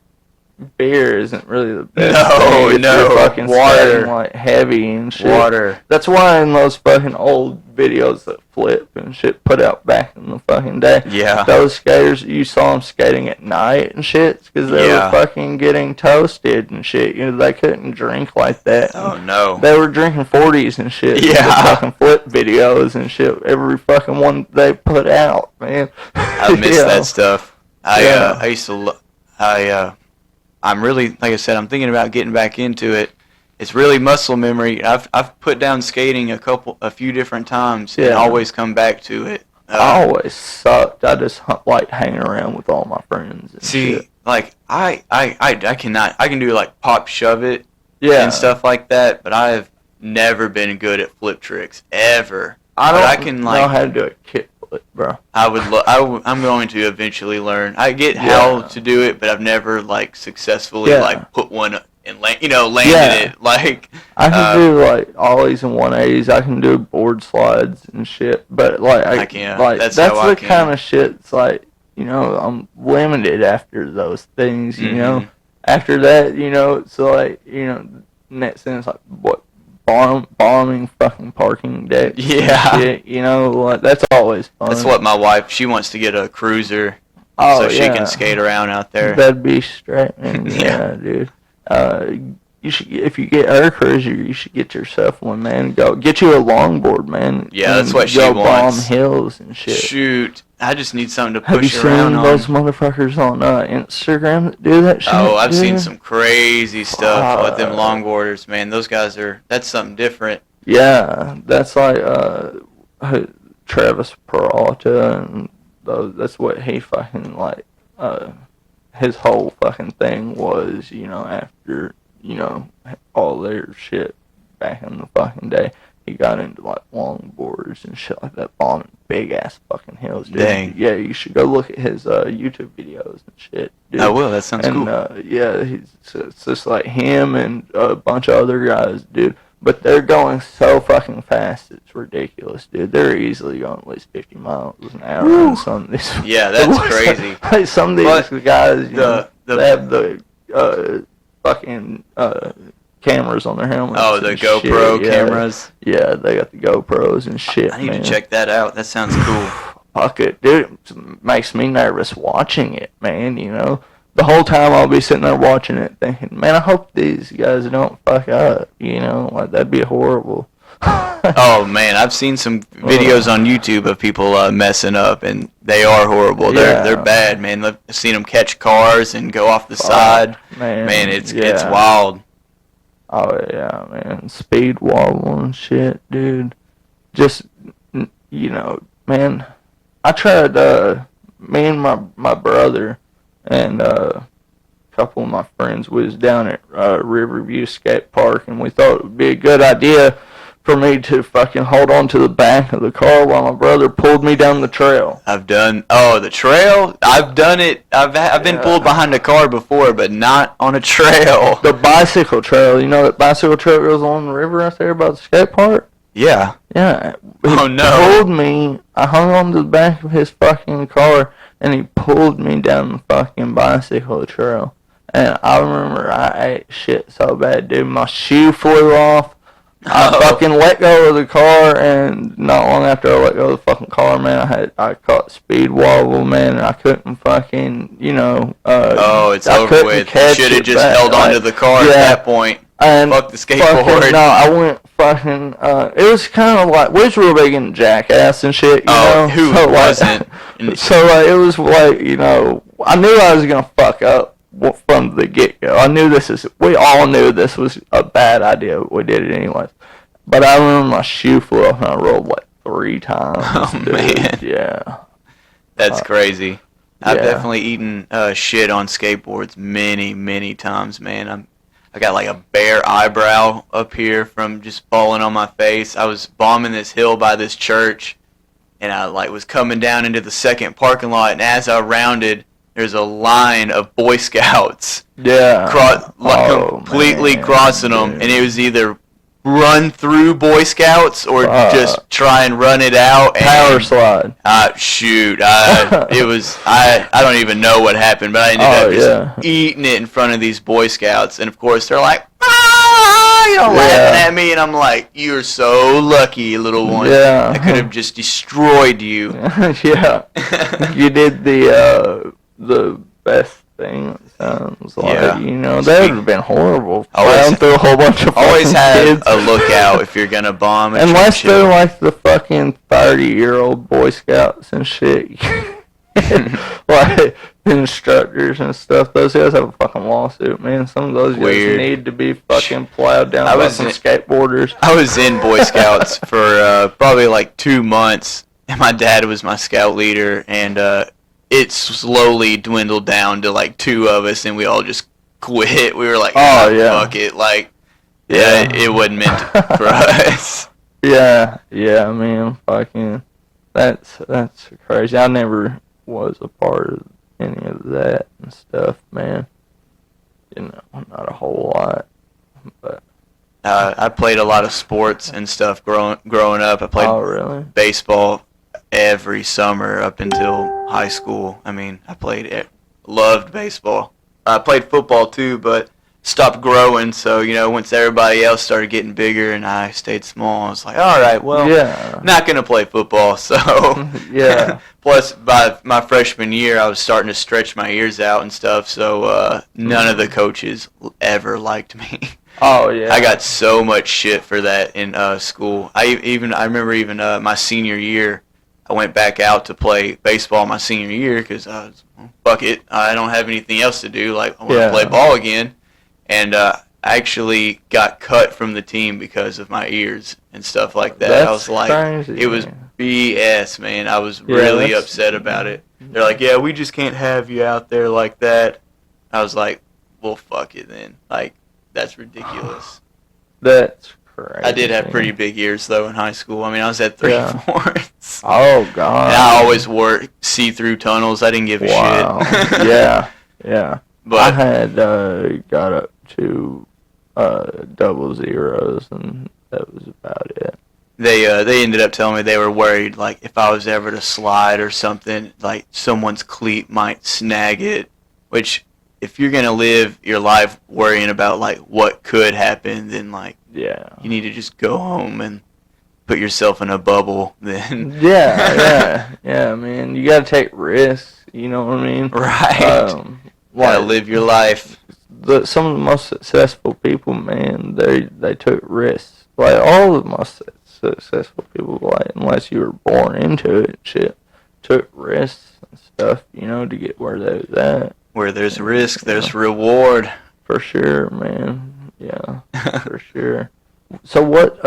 Beer isn't really the best. No, you're fucking water, like heavy and shit. Water. That's why in those fucking old videos that Flip and shit put out back in the fucking day. Yeah. Those skaters, you saw them skating at night and shit, because they were fucking getting toasted and shit. You know, they couldn't drink like that. Oh no. They were drinking 40s and shit. Yeah. The fucking Flip videos and shit. Every fucking one they put out, man. I miss that stuff. I used to. I'm really, like I said, I'm thinking about getting back into it. It's really muscle memory. I've put down skating a few different times and always come back to it. I always sucked. I just like hanging around with all my friends. And shit. Like I cannot. I can do like pop shove it and stuff like that, but I have never been good at flip tricks ever. I can know how to do a kick flip, bro. I'm going to eventually learn. I get how to do it, but I've never like successfully like put one and landed it. Like I can do like ollies and 180s. I can do board slides and shit, but like I can't. Like that's the kind of shit. It's like, you know, I'm limited after those things. You know, after that, you know, it's like, you know, in that sense, like what. Bombing fucking parking decks. Yeah. Shit, you know, like, that's always fun. That's what my wife, she wants to get a cruiser so she can skate around out there. That'd be straight, man. Yeah, dude. You should, if you get her cruiser, you should get yourself one, man. Go get you a longboard, man. Yeah, that's what she wants. Go bomb hills and shit. Shoot, I just need something to push around on. Have you seen those motherfuckers on Instagram that do that shit? Oh, I've seen some crazy stuff with them longboarders, man. Those guys that's something different. Yeah, that's like Travis Peralta, and that's what he fucking like. His whole fucking thing was, you know, after, you know, all their shit back in the fucking day, he got into like longboards and shit like that, bombing big ass fucking hills, dude. Dang. Yeah, you should go look at his YouTube videos and shit, dude. I will. That sounds cool. Yeah, it's just like him and a bunch of other guys, dude. But they're going so fucking fast, it's ridiculous, dude. They're easily going at least 50 miles an hour on some of these. Yeah, that's crazy. Like some of these guys, you know, they have the fucking cameras on their helmets. Oh, the GoPro cameras? Yeah, they got the GoPros and shit, I need to check that out. That sounds cool. Fuck it, dude. It makes me nervous watching it, man, you know. The whole time I'll be sitting there watching it thinking, man, I hope these guys don't fuck up, you know, like that'd be horrible. Oh man, I've seen some videos on YouTube of people messing up, and they are horrible. They're bad, man. I've seen them catch cars and go off the side. Man, it's wild. Oh yeah, man, speed wobble and shit, dude. Just, you know, man, I tried. Me and my brother and a couple of my friends was down at Riverview Skate Park, and we thought it would be a good idea for me to fucking hold on to the back of the car while my brother pulled me down the trail. The trail? I've done it. I've been pulled behind a car before, but not on a trail. The bicycle trail. You know that bicycle trail goes along the river out there by the skate park? Yeah. Yeah. Oh no. He pulled me. I hung on to the back of his fucking car, and he pulled me down the fucking bicycle trail. And I remember I ate shit so bad, dude. My shoe flew off. I fucking let go of the car, and not long after I let go of the fucking car, man, I caught a speed wobble, man, and I couldn't fucking, it's I over couldn't with. You catch should have it just back. held onto the car at that point. And fuck the skateboard. Fucking, no, I went fucking. It was kind of like we was real big in Jackass and shit. You know? Who so, wasn't? So it was like I knew I was gonna fuck up from the get go. I knew we all knew this was a bad idea. We did it anyways. But I remember my shoe flew off and I rolled like 3 times. Oh, dude. man. Yeah. That's crazy. I've definitely eaten shit on skateboards many, many times, man. I got like a bare eyebrow up here from just falling on my face. I was bombing this hill by this church, and I was coming down into the second parking lot, and as I rounded, there's a line of Boy Scouts. Yeah. Completely crossing them, and it was either run through Boy Scouts or just try and run it out. Power slide. Shoot. I don't even know what happened, but I ended up just eating it in front of these Boy Scouts. And of course they're like, laughing at me, and I'm like, you're so lucky, little one. Yeah. I could have just destroyed you. Yeah. You did the best thing. Sounds like, that would have been horrible. Always through a whole bunch of always have kids. a lookout if you're gonna bomb. Unless they're like the fucking 30-year-old Boy Scouts and shit. Like instructors and stuff. Those guys have a fucking lawsuit, man. Some of those guys need to be fucking plowed down by some skateboarders. I was in Boy Scouts for probably like 2 months, and my dad was my scout leader, and it slowly dwindled down to like 2 of us, and we all just quit. We were like, fuck it. Like, it wasn't meant for us. Yeah, man. Fucking, that's crazy. I never was a part of any of that and stuff, man. Not a whole lot, but. I played a lot of sports and stuff growing up. I played baseball every summer up until high school. I mean, loved baseball. I played football too, but stopped growing. So, once everybody else started getting bigger and I stayed small, I was like, all right, well, not going to play football. So, Plus, by my freshman year, I was starting to stretch my ears out and stuff. So, none of the coaches ever liked me. Oh, yeah. I got so much shit for that in school. I remember my senior year, I went back out to play baseball my senior year because fuck it, I don't have anything else to do. Like, I want to play ball again. And I actually got cut from the team because of my ears and stuff like that. I was like, crazy, it was BS, man. I was really upset about it. They're like, yeah, we just can't have you out there like that. I was like, well, fuck it then. Like, that's ridiculous. That's crazy. I did have pretty big ears, though, in high school. I mean, I was at 3/4. Oh, God. And I always wore see-through tunnels. I didn't give a shit. Yeah. But I had got up to 00s, and that was about it. They ended up telling me they were worried, like, if I was ever to slide or something, like, someone's cleat might snag it, which, if you're going to live your life worrying about, like, what could happen, then, like, you need to just go home and put yourself in a bubble, then. Yeah, man. You got to take risks, you know what I mean? Right. Gotta live your life. Some of the most successful people, man, they took risks. Like, all of the most successful people, like, unless you were born into it and shit, took risks and stuff, to get where they was at. Where there's risk, there's reward. For sure, man. Yeah, for sure. So what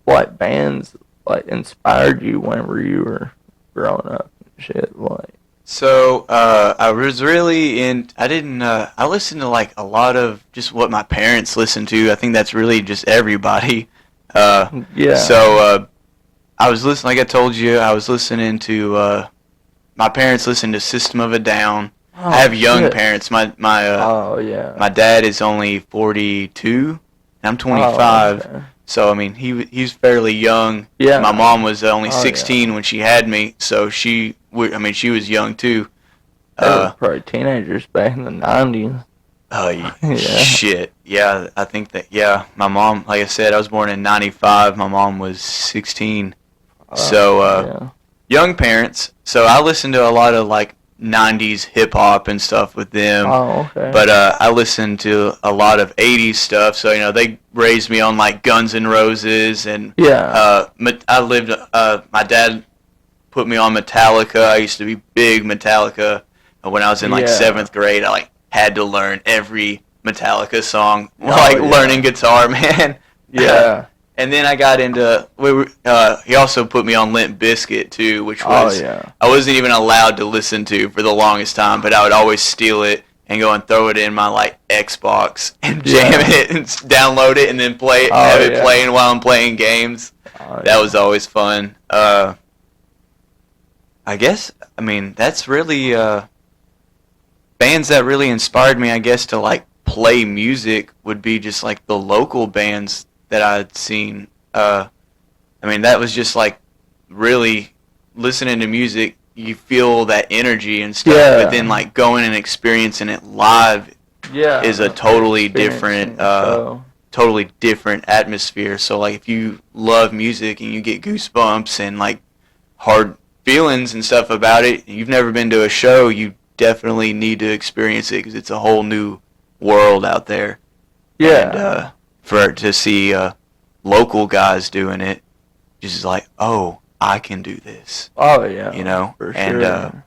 like bands like inspired you whenever you were growing up and shit, like? So I was really I listened to like a lot of just what my parents listened to. I think that's really just everybody. So I was listening, like I told you, I was listening to my parents listened to System of a Down. I have young parents. My dad is only 42, and I'm 25. Okay. So I mean, he's fairly young. Yeah. My mom was only 16 when she had me, so she was young too. They were probably teenagers back in the 90s. Oh, shit. Yeah, I think that, yeah, my mom, like I said, I was born in 95. My mom was 16. So, young parents. So I listened to a lot of, like, 90s hip-hop and stuff with them. Oh, okay. But I listened to a lot of 80s stuff. So, they raised me on, like, Guns N' Roses. And my dad put me on Metallica. I used to be big Metallica. When I was in, like, 7th grade, I, like, had to learn every Metallica song, learning guitar, man. Yeah. And then I got into, he also put me on Limp Bizkit, too, which was, I wasn't even allowed to listen to for the longest time, but I would always steal it and go and throw it in my, like, Xbox and jam it and download it and then play it, have it playing while I'm playing games. That was always fun. I guess, I mean, that's really, bands that really inspired me, I guess, to, like, play music would be just, like, the local bands that I'd seen. I mean, that was just, like, really listening to music, you feel that energy and stuff, but then, like, going and experiencing it live is a totally different atmosphere. So, like, if you love music and you get goosebumps and, like, hard feelings and stuff about it, you've never been to a show, you definitely need to experience it because it's a whole new world out there. And to see local guys doing it, just like, oh, I can do this. Oh yeah, for sure.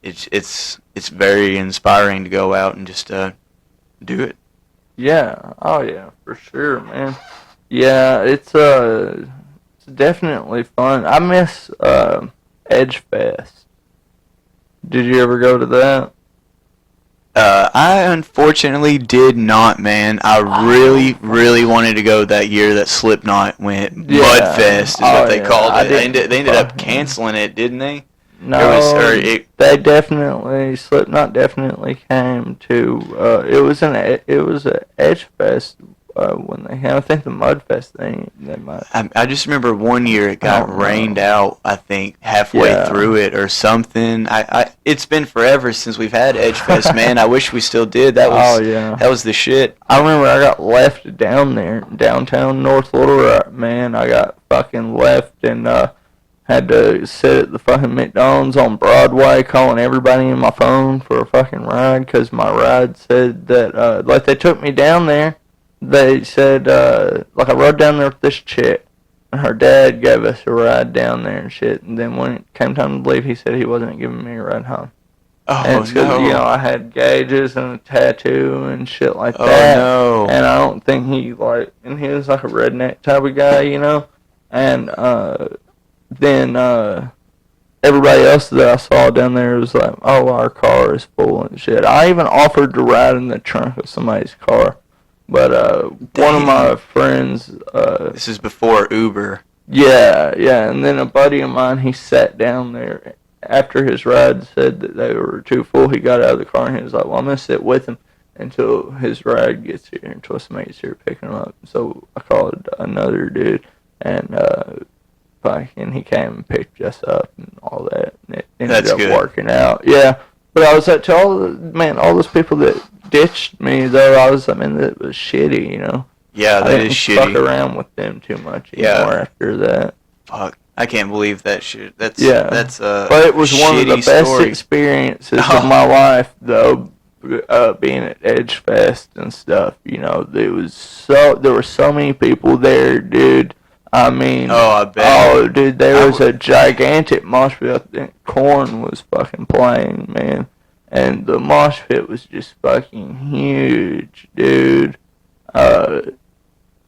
It's very inspiring to go out and just do it. Yeah. Oh yeah, for sure, man. Yeah, it's definitely fun. I miss Edge Fest. Did you ever go to that? I unfortunately did not, man. I really wanted to go that year that Slipknot went. Mudfest is what they called it. They ended up canceling it, didn't they? No, Slipknot definitely came to. It was a Edge Fest when they had. I think the Mudfest thing. They might. I just remember one year it got rained out. I think halfway through it or something. It's been forever since we've had Edge Fest, man. I wish we still did. That was the shit. I remember I got left down there, downtown North Little Rock. Man, I got fucking left and had to sit at the fucking McDonald's on Broadway calling everybody in my phone for a fucking ride because my ride said that, like, they took me down there. They said, like, I rode down there with this chick, and her dad gave us a ride down there and shit, and then when it came time to leave, he said he wasn't giving me a ride home. Oh, and it's because, I had gauges and a tattoo and shit like that. Oh, no. And I don't think he was like a redneck type of guy, and, then everybody else that I saw down there was like, oh, our car is full and shit. I even offered to ride in the trunk of somebody's car. But one of my friends... this is before Uber. Yeah, and then a buddy of mine, he sat down there after his ride said that they were too full. He got out of the car and he was like, well, I'm going to sit with him until his ride gets here, until somebody gets here picking him up. So I called another dude, and he came and picked us up and all that. And it ended up working out. Yeah, but I was like, to all those people that ditched me, though, I was, that was shitty, Yeah, that is shitty. I didn't fuck around with them too much anymore after that. Fuck. I can't believe that shit. That's but it was one of the best experiences of my life, though, being at Edge Fest and stuff. There were so many people there, dude. I mean, I bet. Oh, dude, there was a gigantic mosh pit. I think Korn was fucking playing, man. And the mosh pit was just fucking huge, dude.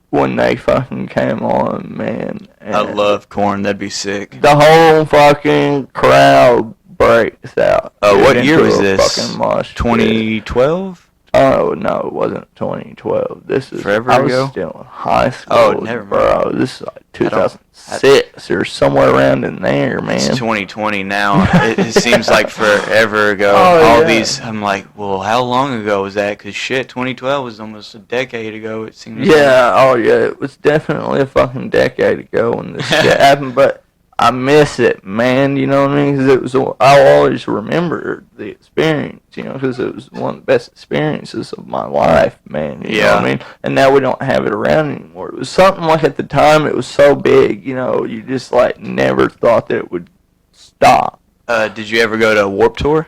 When they fucking came on, man. And I love Korn. That'd be sick. The whole fucking crowd breaks out. Oh, what year was this? Fucking mosh 2012? Oh, no, it wasn't 2012. This is forever I ago? was still in high school. Oh, never mind. Bro, this is like 2006 or somewhere around in there, man. It's 2020 now. it seems like forever ago. These, I'm like, well, how long ago was that? Because shit, 2012 was almost a decade ago, it seems. Yeah, it was definitely a fucking decade ago when this shit happened. But I miss it, man. You know what I mean? Because I'll always remember the experience. You know, because it was one of the best experiences of my life, man. You know what I mean? And now we don't have it around anymore. It was something like at the time it was so big. You know, you just like never thought that it would stop. Did you ever go to a Warped Tour?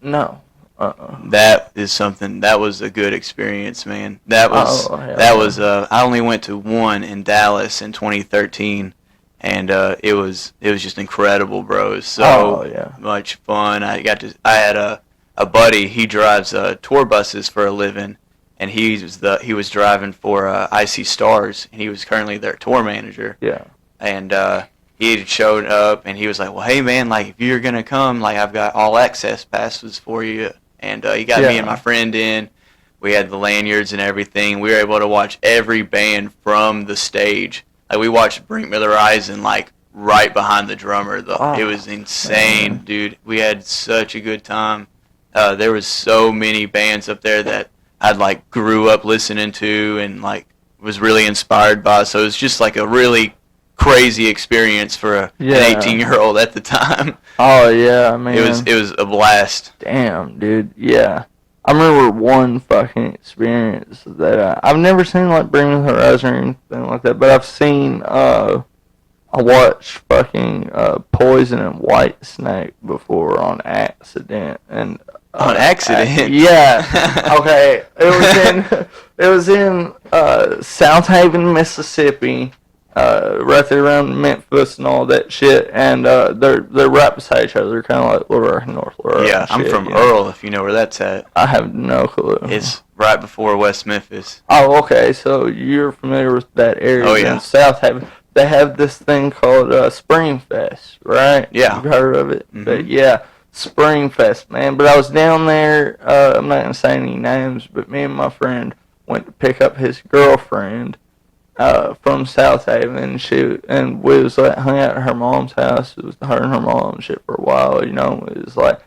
No. That is something. That was a good experience, man. That was I only went to one in Dallas in 2013, and it was just incredible, bro. It was so much fun. I had a buddy. He drives tour buses for a living, and he was driving for Icy Stars, and he was currently their tour manager. Yeah. And he had showed up, and he was like, "Well, hey man, like if you're gonna come, like I've got all access passes for you." And he got me and my friend in. We had the lanyards and everything. We were able to watch every band from the stage. Like we watched Bring Me the Horizon like right behind the drummer. It was insane, dude. We had such a good time. There was so many bands up there that I'd like grew up listening to and like was really inspired by. So it was just like a really crazy experience for an 18-year-old at the time. Oh yeah, man. It was a blast. Damn, dude. Yeah. I remember one fucking experience that I've never seen like Bring Me the Horizon or anything like that, but I've seen I watched fucking Poison and White Snake before on accident and on accident. Yeah. Okay. It was in South Haven, Mississippi. Right there around Memphis and all that shit, and they're right beside each other. They're kind of like Little Rock and North Little Rock. Yeah, I'm from Earl, if you know where that's at. I have no clue. It's right before West Memphis. Oh, okay. So you're familiar with that area? Oh yeah. In South Haven, they have this thing called Spring Fest, right? Yeah. You've heard of it? Mm-hmm. But yeah, Spring Fest, man. But I was down there. I'm not gonna say any names, but me and my friend went to pick up his girlfriend. From South Haven, and we was like hung out at her mom's house. It was her and her mom and shit for a while, you know. It was like,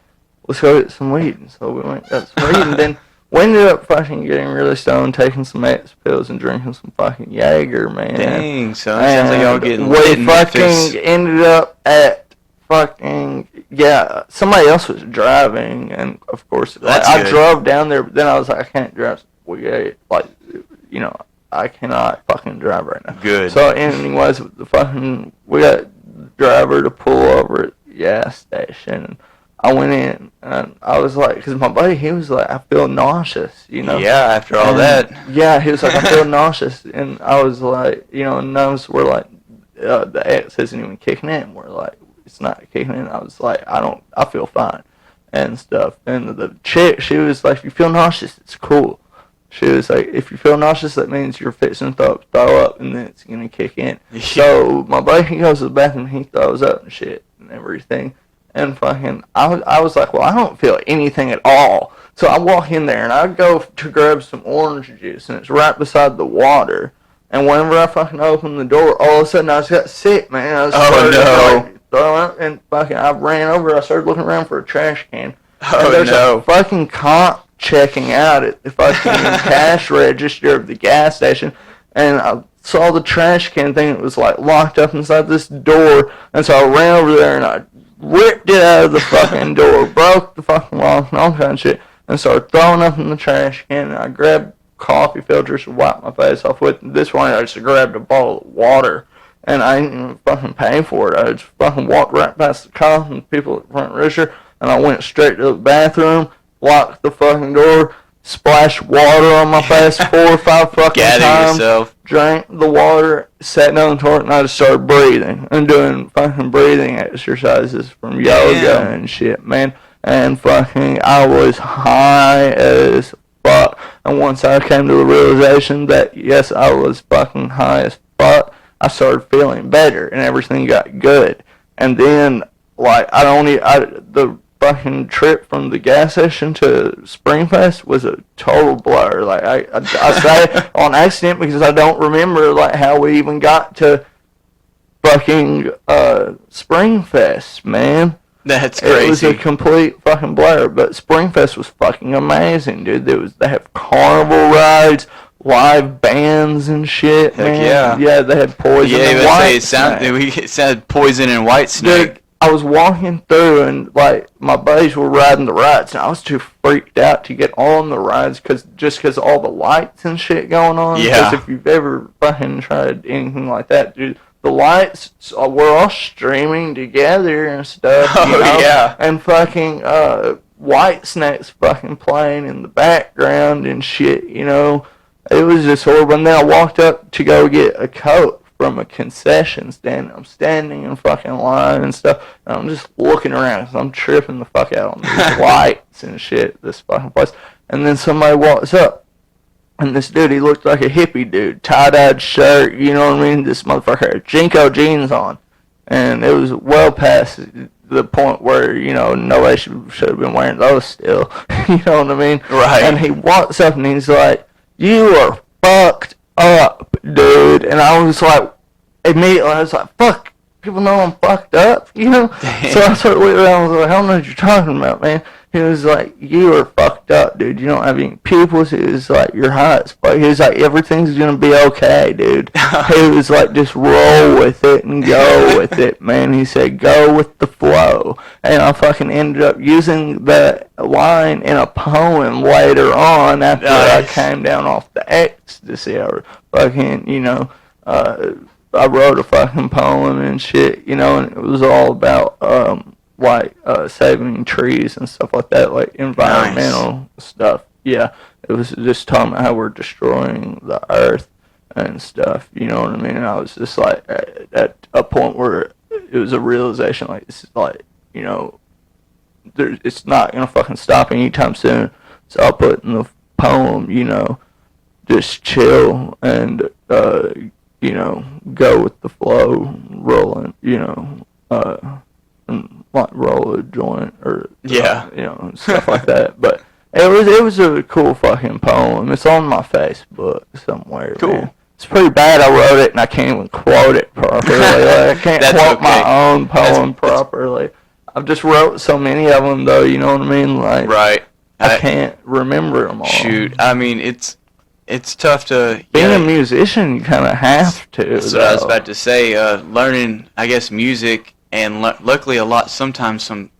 let's go get some weed, and so we went and got some weed, and then we ended up fucking getting really stoned, taking some X pills and drinking some fucking Jaeger, man. Dang, son, sounds like y'all getting lit. We fucking ended up at fucking somebody else was driving, and of course, like, I drove down there, but then I was like, I can't drive. I cannot fucking drive right now. Good. So, anyways, we got the driver to pull over at the gas station. And I went in, and I was like, because my buddy, he was like, I feel nauseous, you know. Yeah, after all that. Yeah, he was like, I feel nauseous. And I was like, you know, and those were like, the X isn't even kicking in. We're like, it's not kicking in. I was like, I feel fine and stuff. And the chick, she was like, if you feel nauseous, it's cool. She was like, if you feel nauseous, that means you're fixing to throw up, and then it's going to kick in. So my buddy, he goes to the bathroom, he throws up and shit and everything. And fucking, I was like, well, I don't feel anything at all. So I walk in there, and I go to grab some orange juice, and it's right beside the water. And whenever I fucking open the door, all of a sudden I just got sick, man. I was throwing up, and fucking, I ran over, I started looking around for a trash can. And there's a fucking cop checking out at the fucking cash register of the gas station, and I saw the trash can thing that was like locked up inside this door, and so I ran over there and I ripped it out of the fucking door, broke the fucking lock and all kind of shit, and started throwing up in the trash can. And I grabbed coffee filters to wipe my face off with. This one I just grabbed a bottle of water, and I didn't even fucking pay for it. I just fucking walked right past the cop and the people at the front register, and I went straight to the bathroom, locked the fucking door, splashed water on my face 4 or 5 fucking times, yourself. Drank the water, sat down on the toilet, and I just started breathing and doing fucking breathing exercises from yoga and shit, man. And fucking, I was high as fuck. And once I came to the realization that, yes, I was fucking high as fuck, I started feeling better and everything got good. And then, like, the fucking trip from the gas station to Springfest was a total blur. Like, I say it on accident because I don't remember, like, how we even got to fucking Springfest, man. That's crazy. It was a complete fucking blur, but Springfest was fucking amazing, dude. They have carnival rides, live bands and shit, Heck man. yeah. Yeah, they had Poison Yeah, and let's say Whitesnake. it sounded Poison and Whitesnake. Dude, I was walking through and like my buddies were riding the rides, and I was too freaked out to get on the rides because all the lights and shit going on. Because Yeah. if you've ever fucking tried anything like that, dude, the lights were all streaming together and stuff. Oh, you know? yeah. And fucking Whitesnake's fucking playing in the background and shit. You know, it was just horrible. And then I walked up to go get a Coke from a concession stand. I'm standing in fucking line and stuff, and I'm just looking around because I'm tripping the fuck out on these lights and shit, this fucking place. And then somebody walks up, and this dude, he looked like a hippie dude, tie-dyed shirt, you know what I mean? This motherfucker had Jinko jeans on, and it was well past the point where, you know, nobody should have been wearing those still, you know what I mean? Right. And he walks up and he's like, "You are fucked up, dude." And I was like, immediately, I was like, fuck, people know I'm fucked up, you know? Damn. So I started looking around, I was like, I don't know what you're talking about, man. He was like, "You are fucked up, dude. You don't have any pupils." He was like, "You're high as fuck." He was like, "Everything's gonna be okay, dude." He was like, "Just roll with it and go with it, man." He said, "Go with the flow." And I fucking ended up using that line in a poem later on after I came down off the ecstasy or fucking, you know, I wrote a fucking poem and shit, you know, and it was all about, saving trees and stuff like that, like environmental stuff. Yeah, it was just talking about how we're destroying the earth and stuff, you know what I mean? And I was just like, at a point where it was a realization, like, this is like, you know, it's not gonna fucking stop anytime soon. So I'll put in the poem, you know, just chill and, you know, go with the flow, rolling, you know, and like roll a joint or you know, stuff like that. But it was a cool fucking poem. It's on my Facebook somewhere. Cool. Man. It's pretty bad. I wrote it and I can't even quote it properly. Like, I can't quote my own poem properly. I've just wrote so many of them though. You know what I mean? Like, right. I can't remember them all. Shoot, I mean it's tough to being a musician. You kind of have to. That's what I was about to say. Learning, I guess, music, and luckily sometimes some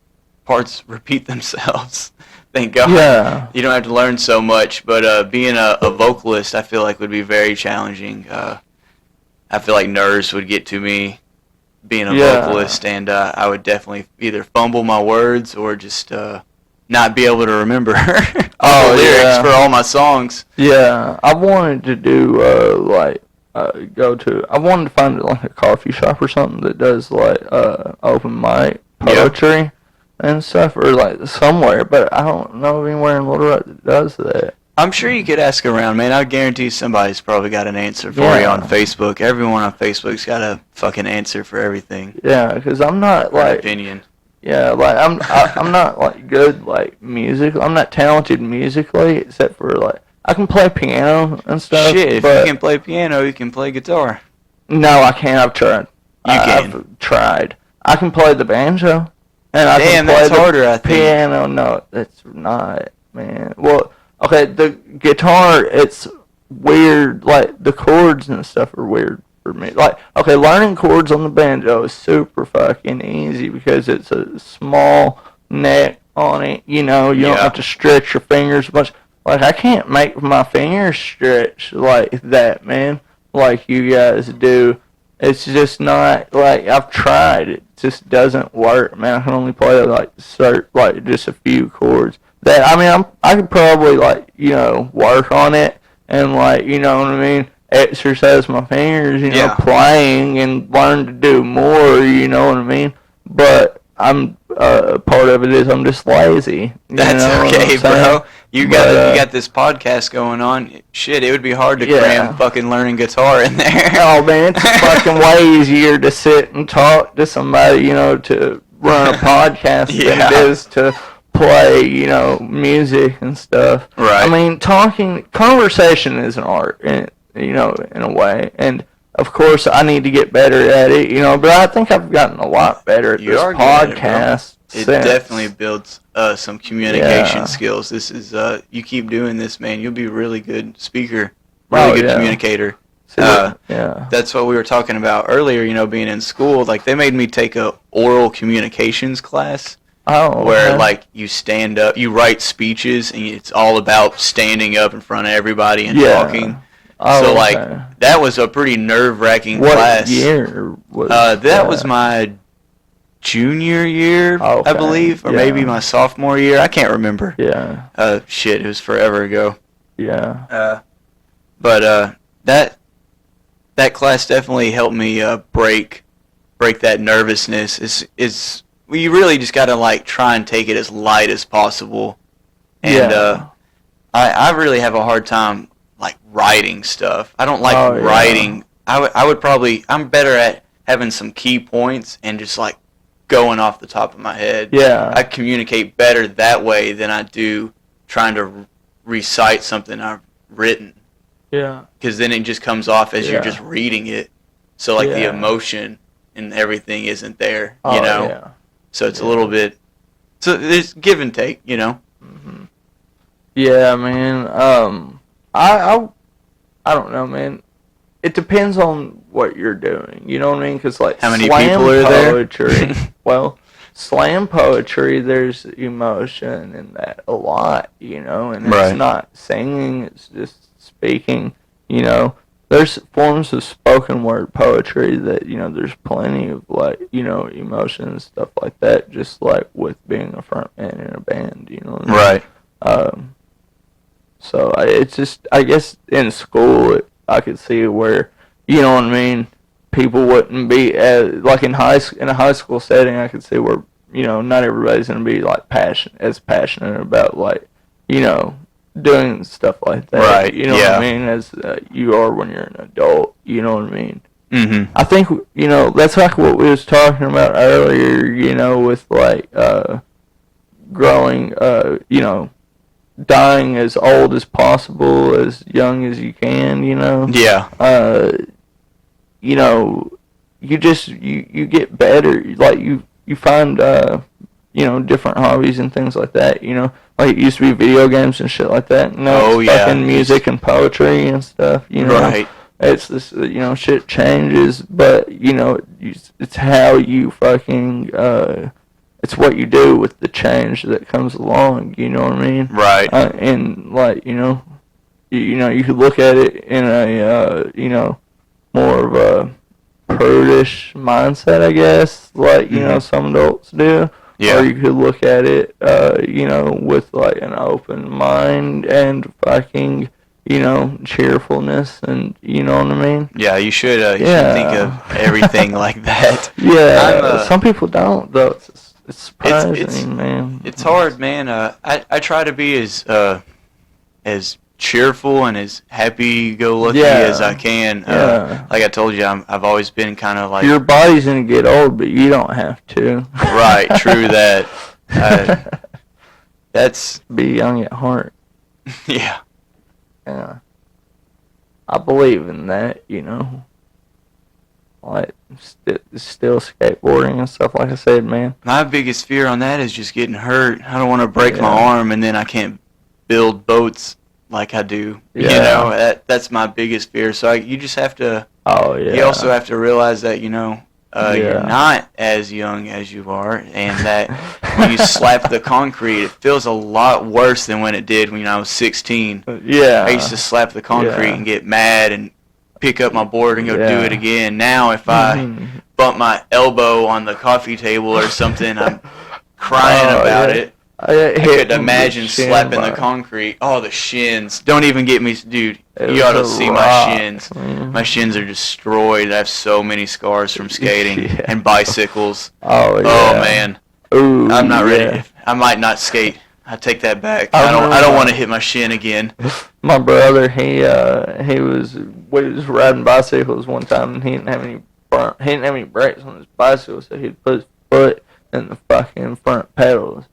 parts repeat themselves. Thank God. Yeah. You don't have to learn so much, but being a vocalist, I feel like would be very challenging. I feel like nerves would get to me being a vocalist, and I would definitely either fumble my words or just not be able to remember all the lyrics for all my songs. Yeah, I wanted to do I wanted to find like a coffee shop or something that does like open mic poetry and stuff, or like somewhere, but I don't know anywhere in Little Rock that does that. I'm sure you could ask around, man. I guarantee somebody's probably got an answer for you on Facebook. Everyone on Facebook's got a fucking answer for everything. Yeah, because I'm not like opinion. Yeah, like I'm not like good like music. I'm not talented musically, except for like I can play piano and stuff. Shit, if you can play piano, you can play guitar. No, I can't. I've tried. I've tried. I can play the banjo, and I can play that's harder, I think. Piano. No, that's not, man. Well, okay, the guitar, it's weird. Like the chords and stuff are weird for me. Like, okay, learning chords on the banjo is super fucking easy because it's a small neck on it. You know, you don't have to stretch your fingers much. Like, I can't make my fingers stretch like that, man, like you guys do. It's just not, like, I've tried. It just doesn't work, man. I can only play, like, just a few chords. That, I mean, I could probably, like, you know, work on it and, like, you know what I mean, exercise my fingers, you know, playing and learn to do more, you know what I mean? But I'm part of it is I'm just lazy. That's okay, bro. You got this podcast going on. Shit, it would be hard to cram fucking learning guitar in there. Oh man, it's fucking way easier to sit and talk to somebody, you know, to run a podcast than it is to play, you know, music and stuff. Right. I mean, conversation is an art, you know, in a way, and of course I need to get better at it, you know, but I think I've gotten a lot better at this podcast. It definitely builds some communication skills. This is you keep doing this, man, you'll be a really good speaker really good communicator. Yeah. That's what we were talking about earlier, being in school. Like, they made me take a oral communications class. Oh, where, like, you stand up, you write speeches, and it's all about standing up in front of everybody and talking. Oh, so, like, that was a pretty nerve-wracking class. What year was that? Was my junior year, I believe, or maybe my sophomore year. I can't remember. Yeah. Shit, it was forever ago. Yeah. But that class definitely helped me break that nervousness. You really just gotta, like, try and take it as light as possible. And I really have a hard time, like, writing stuff. I don't like writing. I would probably, I'm better at having some key points and just, like, going off the top of my head. Yeah. I communicate better that way than I do trying to recite something I've written. Yeah. Because then it just comes off as you're just reading it. So, like, the emotion and everything isn't there, you know? Yeah. So it's a little bit, so it's give and take, Mm-hmm. Yeah, man. I don't know, man. It depends on what you're doing. You know what I mean? Because, like, how many slam people are poetry, there? well, slam poetry, there's emotion in that a lot, and it's not singing, it's just speaking, There's forms of spoken word poetry that, there's plenty of, like, emotion and stuff like that, just like with being a front man in a band, Right. So it's just, I guess in school, I could see where, you know what I mean, people wouldn't be, like in a high school setting, I could see where, not everybody's going to be, like, passionate about, like, doing stuff like that. Right. You know what I mean? As you are when you're an adult. You know what I mean? Mm-hmm. I think, that's like what we was talking about earlier, with, like, growing, dying as old as possible, as young as you can, Yeah. You just, you get better. Like, you find, different hobbies and things like that, Like, it used to be video games and shit like that. It's fucking music and poetry and stuff, Right. It's this, shit changes, but, it's how you fucking, it's what you do with the change that comes along, you know what I mean? Right. And, like, you could look at it in a, more of a prudish mindset, I guess, like, some adults do. Yeah. Or you could look at it, with, like, an open mind and fucking, cheerfulness, and, you know what I mean? Yeah, you should think of everything like that. Yeah, some people don't, though. It's surprising, man. It's hard, man. I try to be as cheerful and as happy-go-lucky as I can. Like I told you, I've always been kind of like... Your body's going to get old, but you don't have to. Right, true that. That's... Be young at heart. Yeah. Yeah. I believe in that, Like, still skateboarding and stuff, like I said, man. My biggest fear on that is just getting hurt. I don't want to break my arm and then I can't build boats like I do. Yeah. That's my biggest fear. So you just have to... Oh, yeah. You also have to realize that, you're not as young as you are, and that when you slap the concrete, it feels a lot worse than when it did when I was 16. Yeah. I used to slap the concrete and get mad and pick up my board and go do it again. Now, if I bump my elbow on the coffee table or something, I'm crying about it. I could imagine slapping the concrete. Oh, the shins. Don't even get me, dude. You ought to see my shins. My shins are destroyed. I have so many scars from skating and bicycles. Oh, yeah. Oh, man. Ooh, I'm not ready. I might not skate. I take that back. I don't want to hit my shin again. My brother, we was riding bicycles one time, and he didn't have any brakes on his bicycle, so he'd put his foot in the fucking front pedals.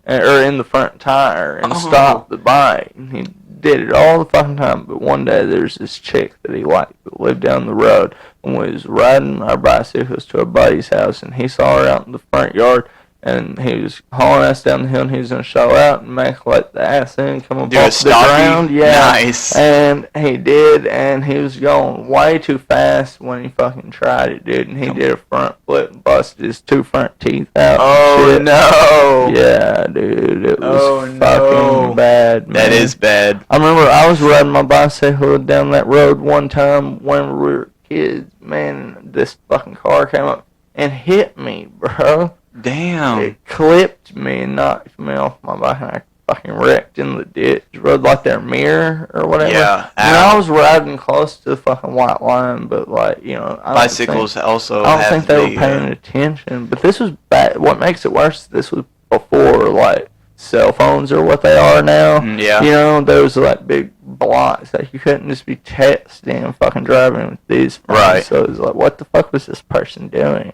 Or in the front tire, and stop the bike. And he did it all the fucking time. But one day, there's this chick that he liked that lived down the road. And we was riding our bicycles to a buddy's house, and he saw her out in the front yard, and he was hauling us down the hill, and he was gonna show out and make like the ass end come up Do a off the ground. stocky? Yeah, Nice. and he did, and he was going way too fast when he fucking tried it, dude. And he did a front flip and busted his 2 front teeth out. Oh and shit. no! Yeah, dude, it was fucking no. bad, man. That is bad. I remember I was riding my bicycle down that road one time when we were kids, man. This fucking car came up and hit me, bro. Damn. It clipped me and knocked me off my bike, and I fucking wrecked in the ditch. Rode like their mirror or whatever. Yeah. I was riding close to the fucking white line, but like, you know, Bicycles also I don't have think they were paying attention. But this was bad. What makes it worse, this was before like cell phones are what they are now. Yeah. You know, there was like big blocks that you couldn't just be texting and fucking driving with these phones. Right. So it was like, what the fuck was this person doing?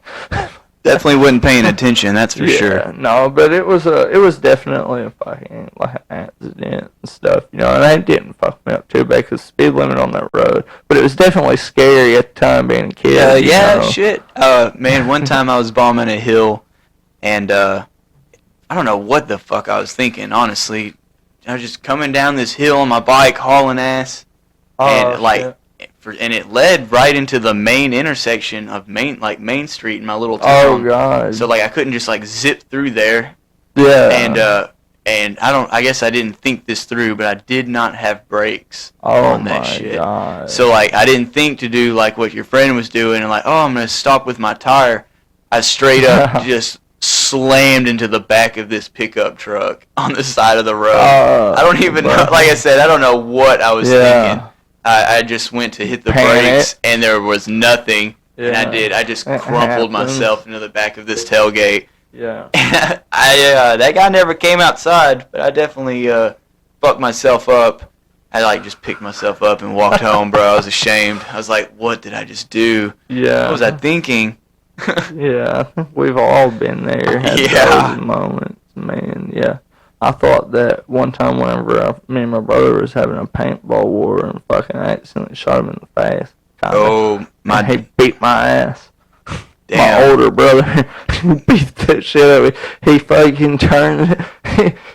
Definitely wasn't paying attention, that's for sure. No, but it was definitely a fucking like an accident and stuff, you know, and that didn't fuck me up too bad because speed limit on that road, but it was definitely scary at the time being a kid. Yeah, shit. Man, one time I was bombing a hill, and I don't know what the fuck I was thinking, honestly. I was just coming down this hill on my bike, hauling ass, and like. And it led right into the main intersection of Main Street in my little town. Oh god! So like I couldn't just like zip through there. Yeah. And I guess I didn't think this through, but I did not have brakes on that shit. God. So like I didn't think to do like what your friend was doing and like, oh, I'm gonna stop with my tire. I straight up just slammed into the back of this pickup truck on the side of the road. I don't even know. Like I said, I don't know what I was thinking. I just went to hit the brakes, and there was nothing. Yeah. And I just crumpled myself into the back of this tailgate. Yeah. That guy never came outside, but I definitely fucked myself up. I like just picked myself up and walked home, bro. I was ashamed. I was like, what did I just do? Yeah. What was I thinking? Yeah, we've all been there. Had those moments, man. Yeah. I thought that one time whenever me and my brother was having a paintball war and fucking accidentally shot him in the face. Oh, my! He beat my ass. Damn. My older brother beat that shit out of me. He fucking turned.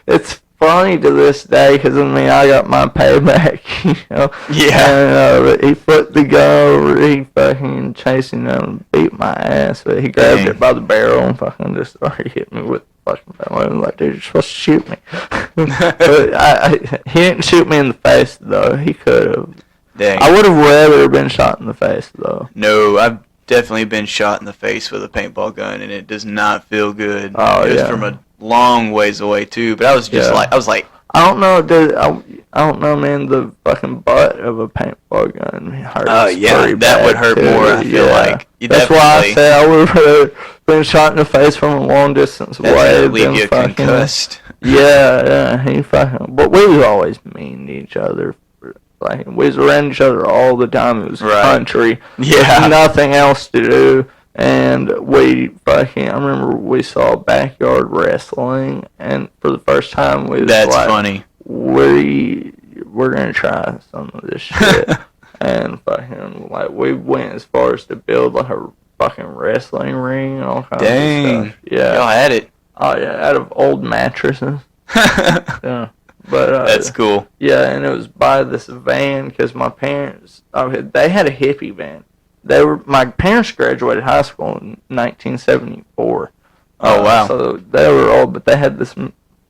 It's funny to this day because I mean I got my payback, you know. Yeah. And he flipped the gun over. He fucking chasing him and beat my ass. But he grabbed it by the barrel and fucking just started hitting me with. I was like, dude, you're supposed to shoot me. But he didn't shoot me in the face, though. He could have. Dang. I would have rather been shot in the face, though. No, I've definitely been shot in the face with a paintball gun, and it does not feel good. Oh, it was from a long ways away, too. But I was just I I don't know, dude. I don't know, man. The fucking butt of a paintball gun hurts. Oh, yeah, that would hurt more, I feel like. That's why I say I would have been shot in the face from a long distance away. Leave you concussed. Yeah, he fucking. But we was always mean to each other. Like, we was around each other all the time. It was country. Yeah. There's nothing else to do. And I remember we saw backyard wrestling, and for the first time we was That's like, funny. We're gonna try some of this shit. And fucking, like, we went as far as to build like a fucking wrestling ring and all kinds of stuff. Yeah. Y'all had it. Oh yeah, out of old mattresses. Yeah. But that's cool. Yeah, and it was by this van because my parents, they had a hippie van. My parents graduated high school in 1974. Oh wow! So they were old, but they had this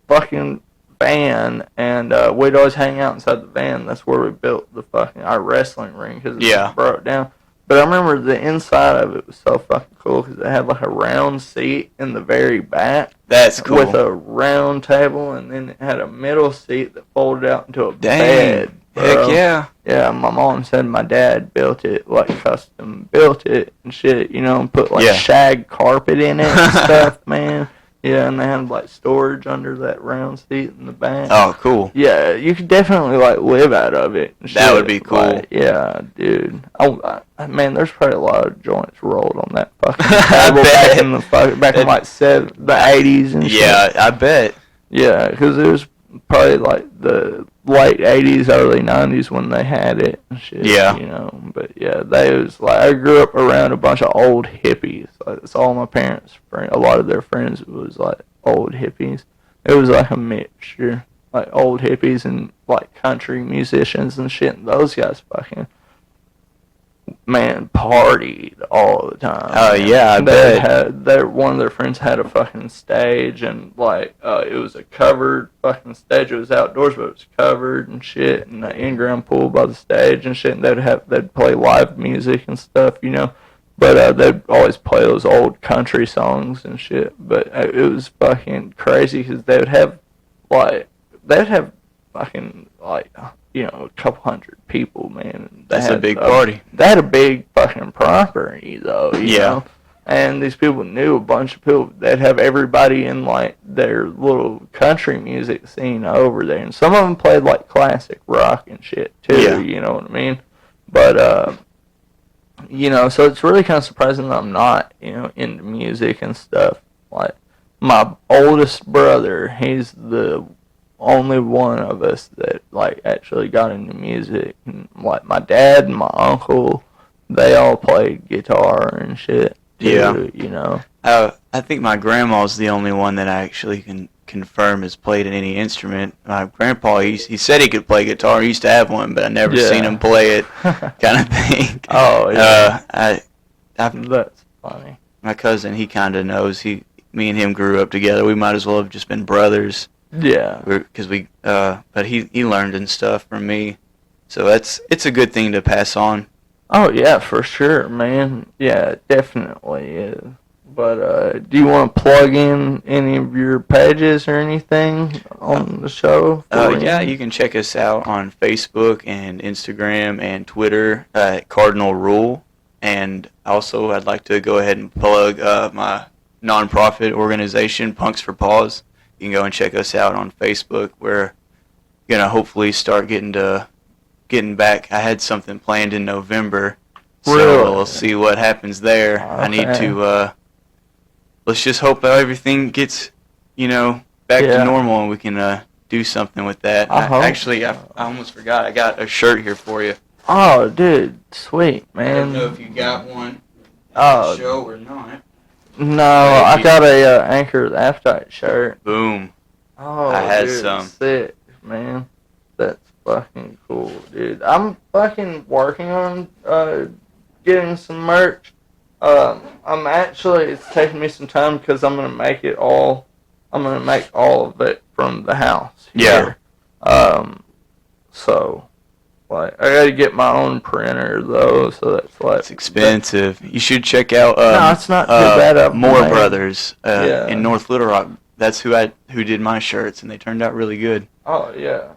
fucking van, and we'd always hang out inside the van. That's where we built our wrestling ring because it broke down. But I remember the inside of it was so fucking cool because it had like a round seat in the very back. That's cool. With a round table, and then it had a middle seat that folded out into a bed. Heck yeah. Yeah, my mom said my dad built it, like custom built it and shit, you know, and put like shag carpet in it and stuff, man. Yeah, and they had like storage under that round seat in the back. Oh, cool. Yeah, you could definitely like live out of it. And that would be cool. Like, yeah, dude. Man, there's probably a lot of joints rolled on that fucking table back in the like the 80s and shit. Yeah, I bet. Yeah, because it was probably like the late 80s, early 90s when they had it and shit. Yeah. You know, but yeah, they was like, I grew up around a bunch of old hippies. Like, it's all my parents' friends. A lot of their friends was like old hippies. It was like a mixture, like old hippies and like country musicians and shit. And those guys fucking, man, partied all the time. Oh, yeah, I bet. One of their friends had a fucking stage, and like it was a covered fucking stage. It was outdoors, but it was covered and shit, and the in-ground pool by the stage and shit. And they'd play live music and stuff, you know. But they'd always play those old country songs and shit. But it was fucking crazy because they'd have fucking like, you know, a couple hundred people, man. That's a big party. They had a big fucking property, though, you know? And these people knew a bunch of people. They'd have everybody in, like, their little country music scene over there. And some of them played, like, classic rock and shit, too, you know what I mean? But, you know, so it's really kind of surprising that I'm not, you know, into music and stuff. Like, my oldest brother, he's the only one of us that like actually got into music. And like my dad and my uncle, they all played guitar and shit too, you know. I think my grandma's the only one that I actually can confirm has played any instrument. My grandpa, he said he could play guitar. He used to have one, but I never seen him play it, kind of thing. Oh yeah. That's funny. My cousin, he kind of knows. Me and him grew up together. We might as well have just been brothers. Yeah. Because but he learned and stuff from me, so it's a good thing to pass on. Oh yeah, for sure, man. Yeah, it definitely is. But do you want to plug in any of your pages or anything on the show? Yeah, you can check us out on Facebook and Instagram and Twitter at Cardinal Rule. And also, I'd like to go ahead and plug my nonprofit organization, Punks for Paws. You can go and check us out on Facebook. We're gonna hopefully start getting back. I had something planned in November, so we'll see what happens there. Okay. I need to. Let's just hope that everything gets, you know, back to normal, and we can do something with that. I almost forgot. I got a shirt here for you. Oh, dude, sweet, man. I don't know if you got one. Show or not. No, I got a Anchor the Appetite shirt. Boom. Oh, I had dude, some. Sick, man. That's fucking cool, dude. I'm fucking working on getting some merch. It's taking me some time because I'm gonna make all of it from the house here. So, like, I gotta get my own printer though, so that's like it's expensive. You should check out no, it's not too bad. Moore Brothers in North Little Rock. That's who did my shirts, and they turned out really good. Oh yeah.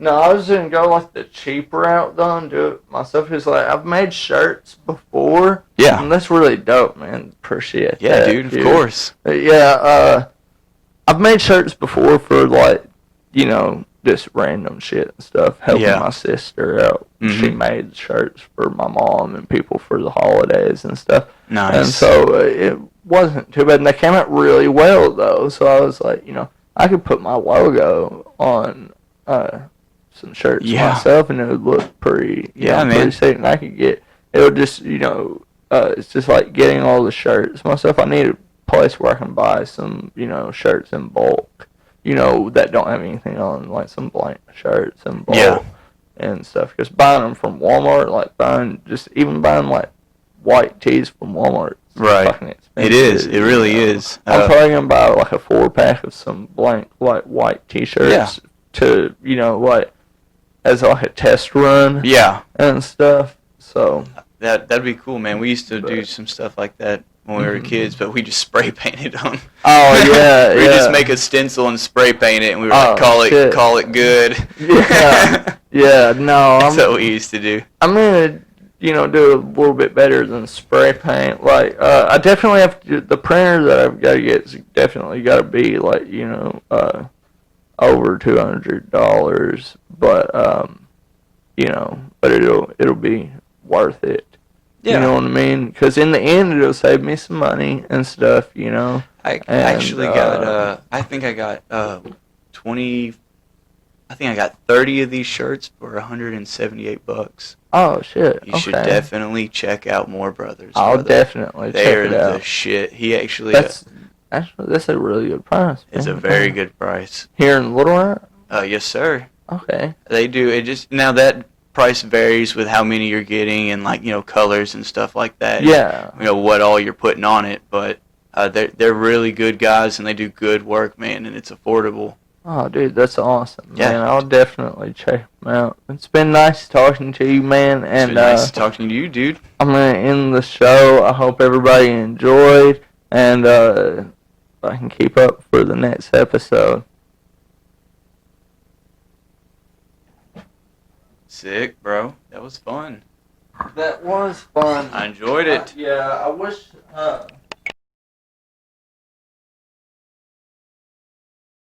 No, I was gonna go like the cheap route though and do it myself. Because like I've made shirts before. Yeah. And that's really dope, man. Appreciate that. Yeah, dude. Of course. Yeah. I've made shirts before for like, you know, just random shit and stuff. Helping my sister out. Mm-hmm. She made shirts for my mom and people for the holidays and stuff. Nice. And so it wasn't too bad. And they came out really well though. So I was like, you know, I could put my logo on some shirts myself, and it would look pretty, pretty sick. And I could get, it would just, you know, it's just like getting all the shirts myself. I need a place where I can buy some, you know, shirts in bulk, you know, that don't have anything on, like some blank shirts in bulk and stuff. Because buying them from Walmart, like even buying like white tees from Walmart, fucking expensive. It is. It really is. I'm probably gonna buy like a 4-pack of some blank, like white T-shirts to, you know, like as like a test run, and stuff. So that'd be cool, man. We used to do some stuff like that when we were kids, but we just spray painted them. Oh yeah, we just make a stencil and spray paint it, and we were like, call it good. Yeah. No, that's what we used to do. I'm gonna, you know, do a little bit better than spray paint. Like, I definitely have to. The printer that I've got to get is definitely got to be like, you know, over $200, but you know, but it'll be worth it. Yeah. You know what I mean? Because in the end, it'll save me some money and stuff. You know. I think I got 20 I think I got 30 of these shirts for $178. Oh shit. You should definitely check out More Brothers. I'll definitely check it out. They are the shit. He actually. That's a really good price. It's a very good price. Here in Little Rock? Yes, sir. Okay. They do. It just now that price varies with how many you're getting and like colors and stuff like that. Yeah. And, what all you're putting on it, but they're really good guys and they do good work, man, and it's affordable. Oh, dude, that's awesome, yeah. man. I'll definitely check them out. It's been nice talking to you, man. And it's been nice talking to you, dude. I'm going to end the show. I hope everybody enjoyed, and I can keep up for the next episode. Sick, bro. That was fun. That was fun. I enjoyed it. Yeah, I wish...